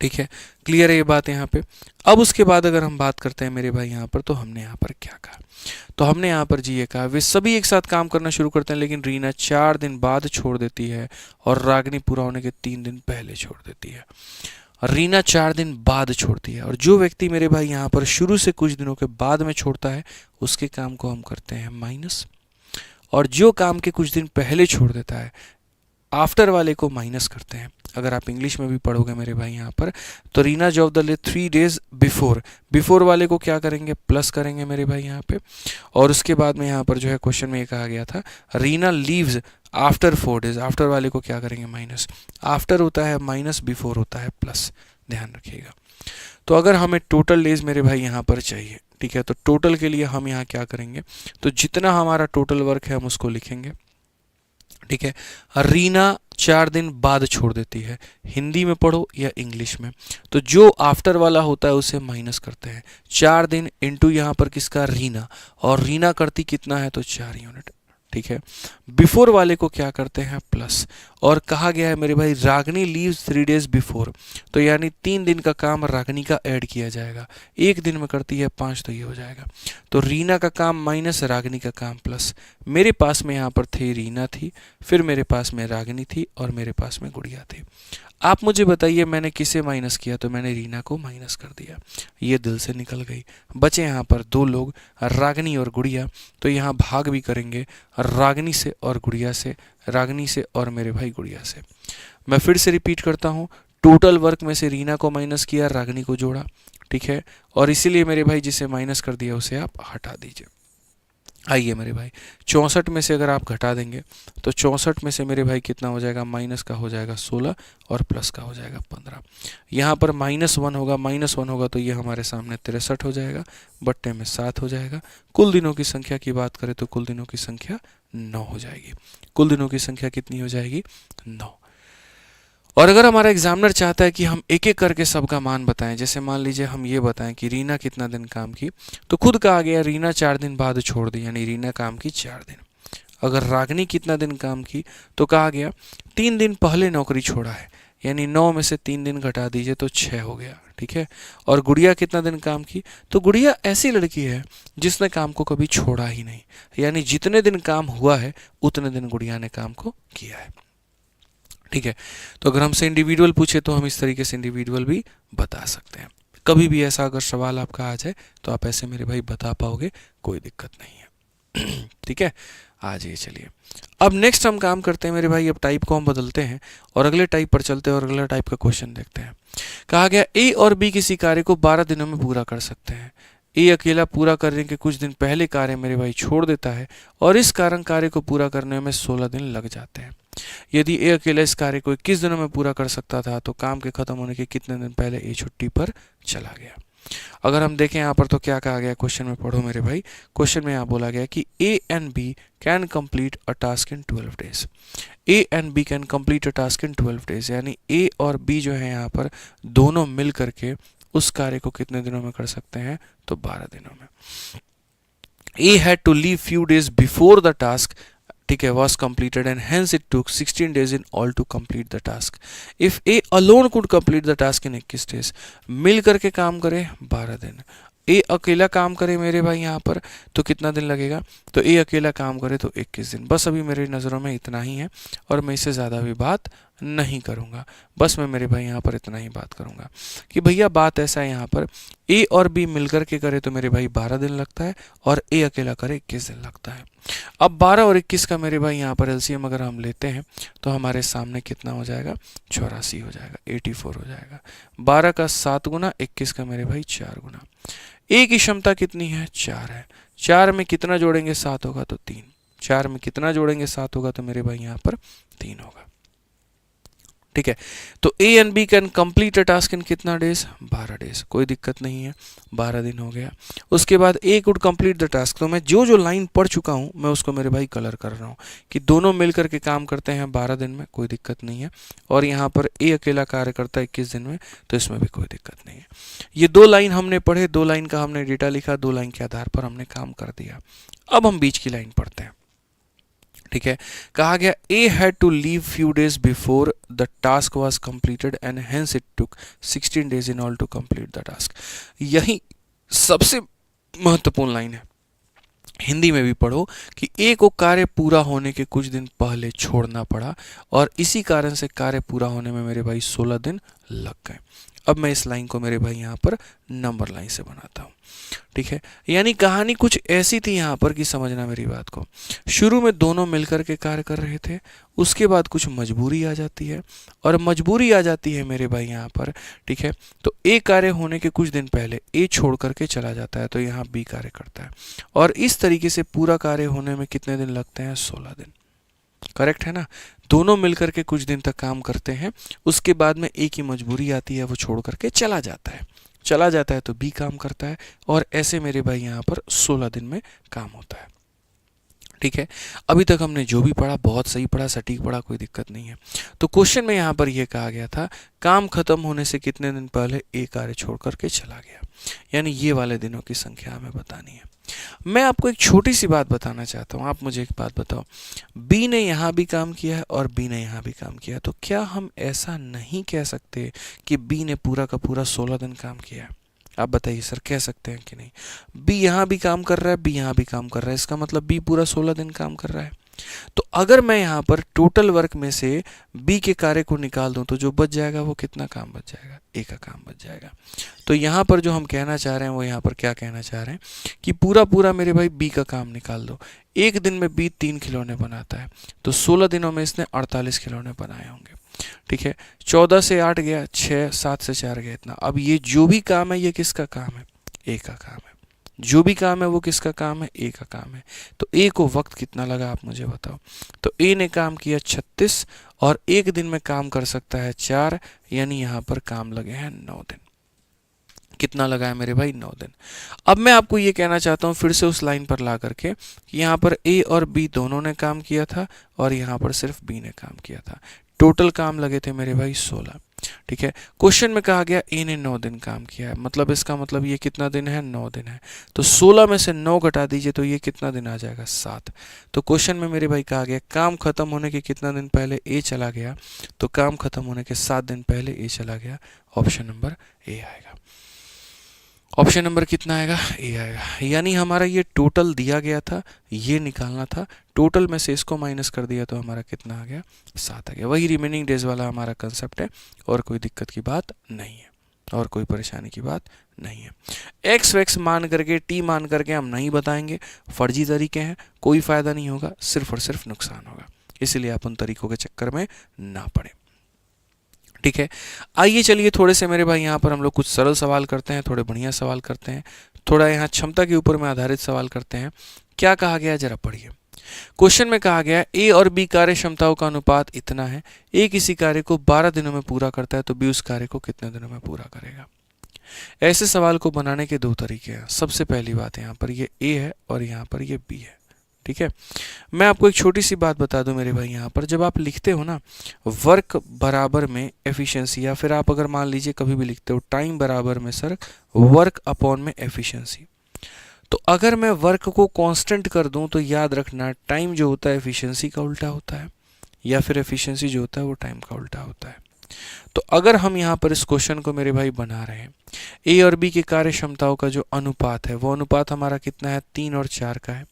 ठीक है, क्लियर है ये बात यहाँ पे। अब उसके बाद अगर हम बात करते हैं मेरे भाई यहाँ पर, तो हमने यहाँ पर क्या कहा, तो हमने यहाँ पर जी ये कहा वे सभी एक साथ काम करना शुरू करते हैं, लेकिन रीना 4 दिन बाद छोड़ देती है और रागिनी पूरा होने के 3 दिन पहले छोड़ देती है। रीना 4 दिन बाद छोड़ती है, और जो व्यक्ति मेरे भाई यहाँ पर शुरू से कुछ दिनों के बाद में छोड़ता है उसके काम को हम करते हैं माइनस, और जो काम के कुछ दिन पहले छोड़ देता है आफ्टर वाले को माइनस करते हैं। अगर आप इंग्लिश में भी पढ़ोगे मेरे भाई यहाँ पर, तो रीना जॉब द ले 3 days बिफोर, बिफोर वाले को क्या करेंगे, प्लस करेंगे मेरे भाई यहाँ पे। और उसके बाद में यहाँ पर जो है क्वेश्चन में ये कहा गया था Reena leaves after 4 days, after वाले को क्या करेंगे, माइनस। आफ्टर होता है माइनस, बिफोर होता है प्लस, ध्यान रखिएगा। तो अगर हमें टोटल डेज मेरे भाई यहाँ पर चाहिए, ठीक है, तो टोटल के लिए हम यहाँ क्या करेंगे, तो जितना हमारा टोटल वर्क है हम उसको लिखेंगे, ठीक है। रीना 4 दिन बाद छोड़ देती है, हिंदी में पढ़ो या इंग्लिश में, तो जो आफ्टर वाला होता है उसे माइनस करते हैं। 4 दिन इंटू यहाँ पर किसका, रीना, और रीना करती कितना है, तो 4 यूनिट, ठीक है। बिफोर वाले को क्या करते हैं, प्लस, और कहा गया है मेरे भाई रागिनी लीव्स 3 days बिफोर, तो यानी 3 दिन का काम रागिनी का ऐड किया जाएगा। 1 दिन में करती है 5, तो ये हो जाएगा। तो रीना का काम माइनस, रागिनी का काम प्लस। मेरे पास में यहाँ पर थे रीना थी, फिर मेरे पास में रागिनी थी, और मेरे पास में गुड़िया थी। आप मुझे बताइए मैंने किसे माइनस किया, तो मैंने रीना को माइनस कर दिया, ये दिल से निकल गई। बचे यहाँ पर 2 लोग, रागिनी और गुड़िया, तो यहाँ भाग भी करेंगे रागिनी से और गुड़िया से, रागिनी से और मेरे भाई गुड़िया से। मैं फिर से रिपीट करता हूँ, टोटल वर्क में से रीना को माइनस किया, रागिनी को जोड़ा, ठीक है, और इसीलिए मेरे भाई जिसे माइनस कर दिया उसे आप हटा दीजिए। आइए मेरे भाई 64 में से अगर आप घटा देंगे तो 64 में से मेरे भाई कितना हो जाएगा, माइनस का हो जाएगा 16 और प्लस का हो जाएगा 15। यहाँ पर -1 होगा, -1 होगा तो ये हमारे सामने 63 हो जाएगा, बट्टे में 7 हो जाएगा। कुल दिनों की संख्या की बात करें तो कुल दिनों की संख्या 9 हो जाएगी। कुल दिनों की संख्या कितनी हो जाएगी, 9। और अगर हमारा एग्जामिनर चाहता है कि हम एक एक करके सबका मान बताएं, जैसे मान लीजिए हम ये बताएं कि रीना कितना दिन काम की, तो खुद कहा गया रीना 4 दिन बाद छोड़ दी, यानी रीना काम की 4 दिन। अगर रागिनी कितना दिन काम की, तो कहा गया 3 दिन पहले नौकरी छोड़ा है, यानी 9 में से 3 दिन घटा दीजिए तो 6 हो गया, ठीक है। और गुड़िया कितना दिन काम की, तो गुड़िया ऐसी लड़की है जिसने काम को कभी छोड़ा ही नहीं, यानी जितने दिन काम हुआ है उतने दिन गुड़िया ने काम को किया है, ठीक है। तो अगर हमसे इंडिविजुअल पूछे तो हम इस तरीके से इंडिविजुअल भी बता सकते हैं। कभी भी ऐसा अगर सवाल आपका आ जाए तो आप ऐसे मेरे भाई बता पाओगे, कोई दिक्कत नहीं है। ठीक है, आ जाइए। चलिए अब नेक्स्ट हम काम करते हैं मेरे भाई, अब टाइप को हम बदलते हैं और अगले टाइप पर चलते हैं और अगला टाइप का क्वेश्चन देखते हैं। कहा गया ए और बी किसी कार्य को 12 दिनों में पूरा कर सकते हैं। ए अकेला पूरा करने के कुछ दिन पहले कार्य मेरे भाई छोड़ देता है और इस कारण कार्य को पूरा करने में 16 दिन लग जाते हैं। यदि ए अकेला इस कार्य को 21 दिनों में पूरा कर सकता था तो काम के खत्म होने के कितने दिन पहले ए छुट्टी पर चला गया। अगर हम देखें यहाँ पर तो क्या कहा गया क्वेश्चन में, पढ़ो मेरे भाई। क्वेश्चन में यहाँ बोला गया कि A and B can complete a task in 12 days. A and B can complete a task in 12 days, यानी ए और बी जो है यहाँ पर दोनों मिल करके उस कार्य को कितने दिनों में कर सकते हैं, तो 12 दिनों में। A had to leave few days before the task, ठीक है, was completed and hence it took 16 days in all to complete the task. If A alone could complete the task in 21 days, मिल करके काम करे 12 दिन, ए अकेला काम करे मेरे भाई यहाँ पर तो कितना दिन लगेगा, तो ए अकेला काम करे तो 21 दिन। बस अभी मेरी नज़रों में इतना ही है और मैं इससे ज़्यादा भी बात नहीं करूँगा। बस मैं मेरे भाई यहाँ पर इतना ही बात करूँगा कि भैया बात ऐसा है, यहाँ पर ए और बी मिलकर के करे तो मेरे भाई 12 दिन लगता है और ए अकेला करे 21 दिन लगता है। अब 12 और 21 का मेरे भाई यहाँ पर एलसीएम अगर हम लेते हैं तो हमारे सामने कितना हो जाएगा, 84 हो जाएगा, 84 हो जाएगा। 12 का 7 गुना, 21 का मेरे भाई 4 गुना। ए की क्षमता कितनी है, 4 है। 4 में कितना जोड़ेंगे, 7 होगा तो 3। 4 में कितना जोड़ेंगे, 7 होगा तो मेरे भाई यहाँ पर 3 होगा। ठीक है, तो A and B can complete a task in कितना डेज, 12 डेज, कोई दिक्कत नहीं है, 12 दिन हो गया। उसके बाद ए कुड कंप्लीट द टास्क, तो मैं जो जो लाइन पढ़ चुका हूँ मैं उसको मेरे भाई कलर कर रहा हूँ कि दोनों मिलकर के काम करते हैं 12 दिन में, कोई दिक्कत नहीं है। और यहाँ पर ए अकेला कार्य करता है 21 दिन में, तो इसमें भी कोई दिक्कत नहीं है। ये 2 लाइन हमने पढ़े, 2 लाइन का हमने डेटा लिखा, 2 लाइन के आधार पर हमने काम कर दिया। अब हम बीच की लाइन पढ़ते हैं। ठीक है, कहा गया A had to leave few days before the task was completed and hence it took 16 days in all to complete the task. यही सबसे महत्वपूर्ण लाइन है, हिंदी में भी पढ़ो कि ए को कार्य पूरा होने के कुछ दिन पहले छोड़ना पड़ा और इसी कारण से कार्य पूरा होने में मेरे भाई 16 दिन लग गए। अब मैं इस लाइन को मेरे भाई यहाँ पर नंबर लाइन से बनाता हूँ। ठीक है, यानी कहानी कुछ ऐसी थी यहाँ पर कि समझना मेरी बात को, शुरू में दोनों मिलकर के कार्य कर रहे थे, उसके बाद कुछ मजबूरी आ जाती है और मजबूरी आ जाती है मेरे भाई यहाँ पर। ठीक है, तो ए कार्य होने के कुछ दिन पहले ए छोड़ करके चला जाता है, तो यहाँ बी कार्य करता है और इस तरीके से पूरा कार्य होने में कितने दिन लगते हैं, 16 दिन। करेक्ट है ना, दोनों मिलकर के कुछ दिन तक काम करते हैं, उसके बाद में ए की मजबूरी आती है, वो छोड़ करके चला जाता है तो बी काम करता है और ऐसे मेरे भाई यहाँ पर 16 दिन में काम होता है। ठीक है, अभी तक हमने जो भी पढ़ा बहुत सही पढ़ा, सटीक पढ़ा, कोई दिक्कत नहीं है। तो क्वेश्चन में यहाँ पर यह कहा गया था काम खत्म होने से कितने दिन पहले ए कार्य छोड़ करके चला गया, यानी ये वाले दिनों की संख्या हमें बतानी है। मैं आपको एक छोटी सी बात बताना चाहता हूँ, आप मुझे एक बात बताओ, बी ने यहाँ भी काम किया है और बी ने यहाँ भी काम किया, तो क्या हम ऐसा नहीं कह सकते कि बी ने पूरा का पूरा 16 दिन काम किया है? आप बताइए सर, कह सकते हैं कि नहीं? बी यहाँ भी काम कर रहा है, बी यहाँ भी काम कर रहा है, इसका मतलब बी पूरा 16 दिन काम कर रहा है। तो अगर मैं यहाँ पर टोटल वर्क में से बी के कार्य को निकाल दूं तो जो बच जाएगा वो कितना काम बच जाएगा, ए का काम बच जाएगा। तो यहाँ पर जो हम कहना चाह रहे हैं वो यहाँ पर क्या कहना चाह रहे हैं कि पूरा मेरे भाई बी का काम निकाल दो। एक दिन में बी 3 खिलौने बनाता है, तो 16 दिनों में इसने 48 खिलौने बनाए होंगे। ठीक है, 14 से 8 गया, 6, 7 से 4 गया, इतना। अब ये जो भी काम है ये किसका काम है, ए का काम है। जो भी काम है वो किसका काम है, ए का काम है। तो ए को वक्त कितना लगा आप मुझे बताओ। तो ए ने काम किया 36 और एक दिन में काम कर सकता है 4, यानी यहाँ पर काम लगे हैं 9 दिन। कितना लगा है मेरे भाई, 9 दिन। अब मैं आपको ये कहना चाहता हूँ फिर से उस लाइन पर ला करके कि यहाँ पर ए और बी दोनों ने काम किया था और यहाँ पर सिर्फ बी ने काम किया था। टोटल काम लगे थे मेरे भाई 16। ठीक है, क्वेश्चन में कहा गया ए ने 9 दिन काम किया है, मतलब इसका मतलब ये कितना दिन है, 9 दिन है। तो 16 में से 9 घटा दीजिए तो ये कितना दिन आ जाएगा, 7। तो क्वेश्चन में मेरे भाई कहा गया काम खत्म होने के कितना दिन पहले ए चला गया, तो काम खत्म होने के 7 दिन पहले ए चला गया। ऑप्शन नंबर ए आएगा। ऑप्शन नंबर कितना आएगा, ए आएगा। यानी हमारा ये टोटल दिया गया था, ये निकालना था, टोटल में से इसको माइनस कर दिया तो हमारा कितना आ गया, 7 आ गया। वही रिमेनिंग डेज वाला हमारा कंसेप्ट है और कोई दिक्कत की बात नहीं है। और कोई परेशानी की बात नहीं है। एक्स वैक्स मान करके टी मान करके हम नहीं बताएंगे, फर्जी तरीके हैं, कोई फायदा नहीं होगा, सिर्फ और सिर्फ नुकसान होगा, इसलिए आप उन तरीकों के चक्कर में ना पड़े। ठीक है, आइए चलिए थोड़े से मेरे भाई यहाँ पर हम लोग कुछ सरल सवाल करते हैं, थोड़े बढ़िया सवाल करते हैं, थोड़ा यहाँ क्षमता के ऊपर में आधारित सवाल करते हैं। क्या कहा गया जरा पढ़िए। क्वेश्चन में कहा गया ए और बी कार्य क्षमताओं का अनुपात इतना है, ए किसी कार्य को 12 दिनों में पूरा करता है तो बी उस कार्य को कितने दिनों में पूरा करेगा। ऐसे सवाल को बनाने के दो तरीके हैं। सबसे पहली बात यहाँ पर ये ए है और यहाँ पर ये बी है। ठीक है, मैं आपको एक छोटी सी बात बता दूं मेरे भाई, यहाँ पर जब आप लिखते हो ना वर्क बराबर में एफिशिएंसी, या फिर आप अगर मान लीजिए कभी भी लिखते हो टाइम बराबर में सर वर्क अपॉन में एफिशिएंसी, तो अगर मैं वर्क को कांस्टेंट कर दूं तो याद रखना टाइम जो होता है एफिशिएंसी का उल्टा होता है, या फिर एफिशिएंसी जो होता है वो टाइम का उल्टा होता है। तो अगर हम यहाँ पर इस क्वेश्चन को मेरे भाई बना रहे हैं, ए और बी की कार्य क्षमताओं का जो अनुपात है वो अनुपात हमारा कितना है, 3 और 4 का है।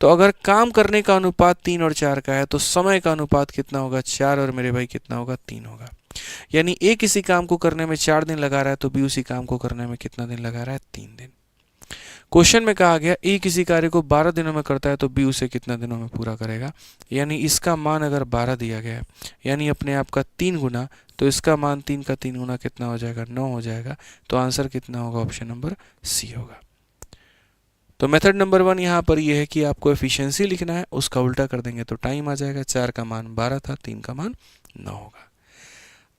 तो अगर काम करने का अनुपात 3 और 4 का है तो समय का अनुपात कितना होगा, 4 और मेरे भाई कितना होगा, 3 होगा। यानी ए किसी काम को करने में 4 दिन लगा रहा है तो बी उसी काम को करने में कितना दिन लगा रहा है, 3 दिन। क्वेश्चन में कहा गया ए किसी कार्य को 12 दिनों में करता है तो बी उसे कितना दिनों में पूरा करेगा। यानी इसका मान अगर 12 दिया गया है, यानी अपने आप का 3 गुना, तो इसका मान 3 का 3 गुना कितना हो जाएगा, 9 हो जाएगा। तो आंसर कितना होगा, ऑप्शन नंबर सी होगा। तो मेथड नंबर 1 यहाँ पर यह है कि आपको एफिशिएंसी लिखना है, उसका उल्टा कर देंगे तो टाइम आ जाएगा। 4 का मान 12 था, 3 का मान 9 होगा।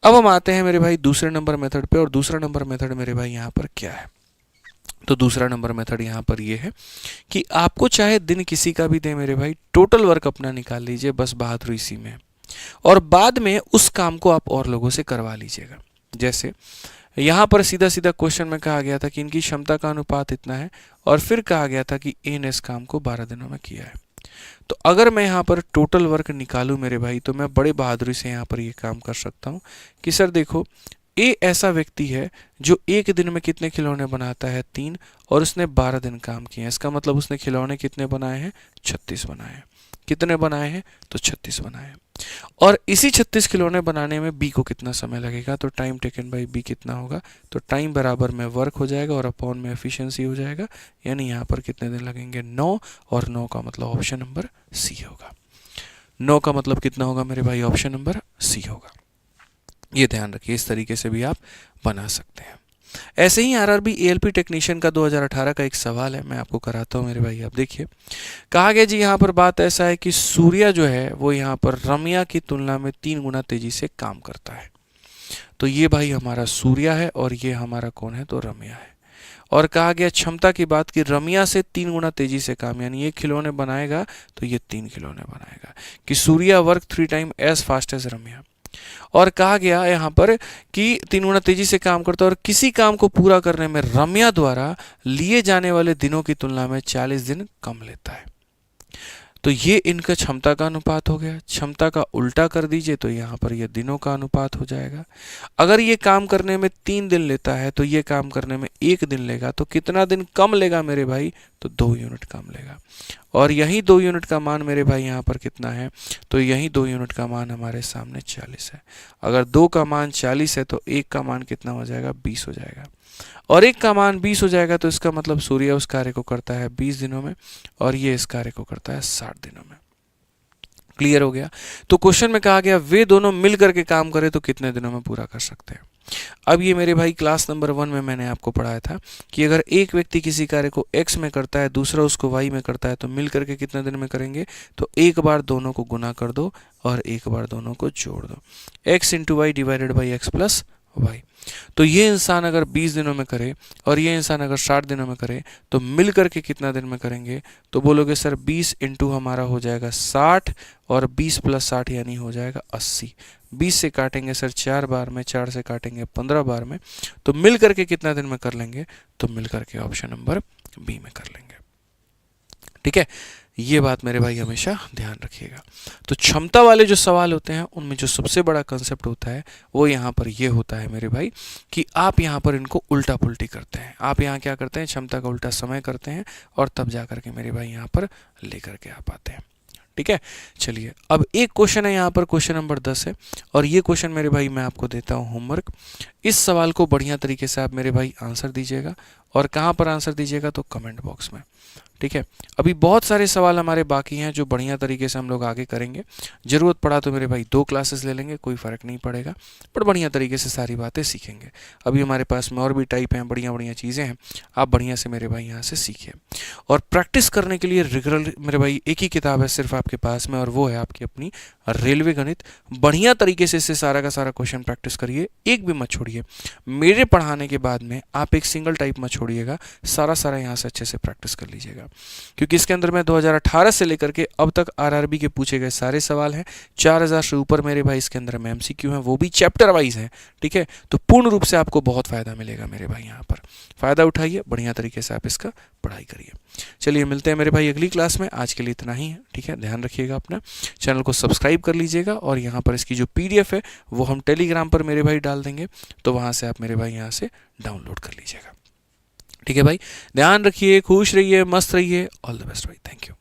अब हम आते हैं मेरे भाई दूसरे नंबर मेथड पे, और दूसरा नंबर मेथड मेरे भाई यहाँ पर क्या है। तो दूसरा नंबर मेथड यहाँ पर ये है कि आपको चाहे दिन किसी का भी दे मेरे भाई, टोटल वर्क अपना निकाल लीजिए, बस बहादुरी इसी में, और बाद में उस काम को आप और लोगों से करवा लीजिएगा। जैसे यहाँ पर सीधा सीधा क्वेश्चन में कहा गया था कि इनकी क्षमता का अनुपात इतना है, और फिर कहा गया था कि ए ने इस काम को 12 दिनों में किया है। तो अगर मैं यहाँ पर टोटल वर्क निकालूं मेरे भाई, तो मैं बड़े बहादुरी से यहाँ पर ये काम कर सकता हूँ कि सर देखो, ए ऐसा व्यक्ति है जो एक दिन में कितने खिलौने बनाता है, 3, और उसने 12 दिन काम किए हैं। इसका मतलब उसने खिलौने कितने बनाए हैं, 36 बनाए हैं। कितने बनाए हैं, तो 36 बनाए हैं। और इसी 36 खिलौने बनाने में बी को कितना समय लगेगा, तो टाइम टेकन बाई बी कितना होगा, तो टाइम बराबर में वर्क हो जाएगा और अपॉन में एफिशिएंसी हो जाएगा। यानी यहाँ पर कितने दिन लगेंगे, 9, और 9 का मतलब ऑप्शन नंबर सी होगा। 9 का मतलब कितना होगा मेरे भाई, ऑप्शन नंबर सी होगा। ये ध्यान रखिए, इस तरीके से भी आप बना सकते हैं। ऐसे ही आरआरबी एएलपी टेक्नीशियन का 2018 का एक सवाल है, मैं आपको कराता हूँ मेरे भाई। आप देखिए, कहा गया जी यहाँ पर बात ऐसा है कि सूर्या जो है वो यहाँ पर रम्या की तुलना में 3 गुना तेजी से काम करता है। तो ये भाई हमारा सूर्या है और ये हमारा कौन है, तो रम्या है। और कहा गया क्षमता की बात की रम्या से 3 गुना तेजी से काम, यानी ये खिलौने बनाएगा तो ये 3 खिलौने बनाएगा, कि Surya work 3 time as fast as Ramya. और कहा गया यहाँ पर कि 3 गुना तेजी से काम करता है, और किसी काम को पूरा करने में रम्या द्वारा लिए जाने वाले दिनों की तुलना में 40 दिन कम लेता है। तो ये इनका क्षमता का अनुपात हो गया। क्षमता का उल्टा कर दीजिए तो यहाँ पर ये दिनों का अनुपात हो जाएगा। अगर ये काम करने में 3 दिन लेता है तो ये काम करने में 1 दिन लेगा, तो कितना दिन कम लेगा मेरे भाई, तो 2 यूनिट कम लेगा। और यही 2 यूनिट का मान मेरे भाई यहाँ पर कितना है, तो यही 2 यूनिट का मान हमारे सामने 40 है। अगर 2 का मान 40 है तो 1 का मान कितना हो जाएगा, 20 हो जाएगा। और 1 का मान 20 हो जाएगा तो इसका मतलब सूर्य उस कार्य को करता है 20 दिनों में, और ये इस कार्य को करता है 60 दिनों में। क्लियर हो गया। तो क्वेश्चन में कहा गया वे दोनों मिल करके काम करें तो कितने दिनों में पूरा कर सकते हैं। अब ये मेरे भाई क्लास नंबर 1 में मैंने आपको पढ़ाया था कि अगर एक व्यक्ति किसी कार्य को x में करता है, दूसरा उसको y में करता है, तो मिल करके कितने दिन में करेंगे, तो एक बार दोनों को गुना कर दो और एक बार दोनों को जोड़ दो, x into Y divided by X plus Y. तो ये इंसान अगर 20 दिनों में करे और ये इंसान अगर 60 दिनों में करे तो मिल करके कितना दिन में करेंगे, तो बोलोगे सर 20 इंटू हमारा हो जाएगा 60 और 20 प्लस 60 यानी हो जाएगा 80। 20 से काटेंगे सर 4 बार में, 4 से काटेंगे 15 बार में, तो मिल करके कितना दिन में कर लेंगे, तो मिल करके ऑप्शन नंबर बी में कर लेंगे। ठीक है, ये बात मेरे भाई हमेशा ध्यान रखिएगा। तो क्षमता वाले जो सवाल होते हैं उनमें जो सबसे बड़ा कंसेप्ट होता है वो यहाँ पर ये होता है मेरे भाई कि आप यहाँ पर इनको उल्टा पुल्टी करते हैं। आप यहाँ क्या करते हैं, क्षमता का उल्टा समय करते हैं और तब जा करके मेरे भाई यहाँ पर लेकर के आप आते हैं। ठीक है। चलिए अब एक क्वेश्चन है यहाँ पर, क्वेश्चन नंबर 10 है और ये क्वेश्चन मेरे भाई मैं आपको देता हूँ होमवर्क। इस सवाल को बढ़िया तरीके से आप मेरे भाई आंसर दीजिएगा और कहाँ पर आंसर दीजिएगा तो कमेंट बॉक्स में, ठीक है। अभी बहुत सारे सवाल हमारे बाकी हैं जो बढ़िया तरीके से हम लोग आगे करेंगे। ज़रूरत पड़ा तो मेरे भाई 2 क्लासेस ले लेंगे, कोई फ़र्क नहीं पड़ेगा, पर बढ़िया तरीके से सारी बातें सीखेंगे। अभी हमारे पास में और भी टाइप हैं, बढ़िया बढ़िया चीज़ें हैं, आप बढ़िया से मेरे भाई यहाँ से सीखिए। और प्रैक्टिस करने के लिए रेगुलर मेरे भाई एक ही किताब है सिर्फ आपके पास में, और वो है आपकी अपनी रेलवे गणित। बढ़िया तरीके से इससे सारा का सारा क्वेश्चन प्रैक्टिस करिए, एक भी मत छोड़िए। मेरे पढ़ाने के बाद में आप एक सिंगल टाइप मत छोड़िएगा, सारा सारा यहाँ से अच्छे से प्रैक्टिस कर लीजिएगा, क्योंकि इसके अंदर में 2018 से लेकर के अब तक आरआरबी के पूछे गए सारे सवाल हैं। 4000 से ऊपर मेरे भाई इसके अंदर में एमसीक्यू हैं, वो भी चैप्टर वाइज हैं, ठीक है। तो पूर्ण रूप से आपको बहुत फायदा मिलेगा मेरे भाई, यहाँ पर फायदा उठाइए, बढ़िया तरीके से आप इसका पढ़ाई करिए। चलिए मिलते हैं मेरे भाई अगली क्लास में, आज के लिए इतना ही है, ठीक है। ध्यान रखिएगा अपना, चैनल को सब्सक्राइब कर लीजिएगा और यहाँ पर इसकी जो पीडीएफ है वो हम टेलीग्राम पर मेरे भाई डाल देंगे, तो वहाँ से आप मेरे भाई यहाँ से डाउनलोड कर लीजिएगा, ठीक है भाई। ध्यान रखिए, खुश रहिए, मस्त रहिए, ऑल द बेस्ट भाई, थैंक यू।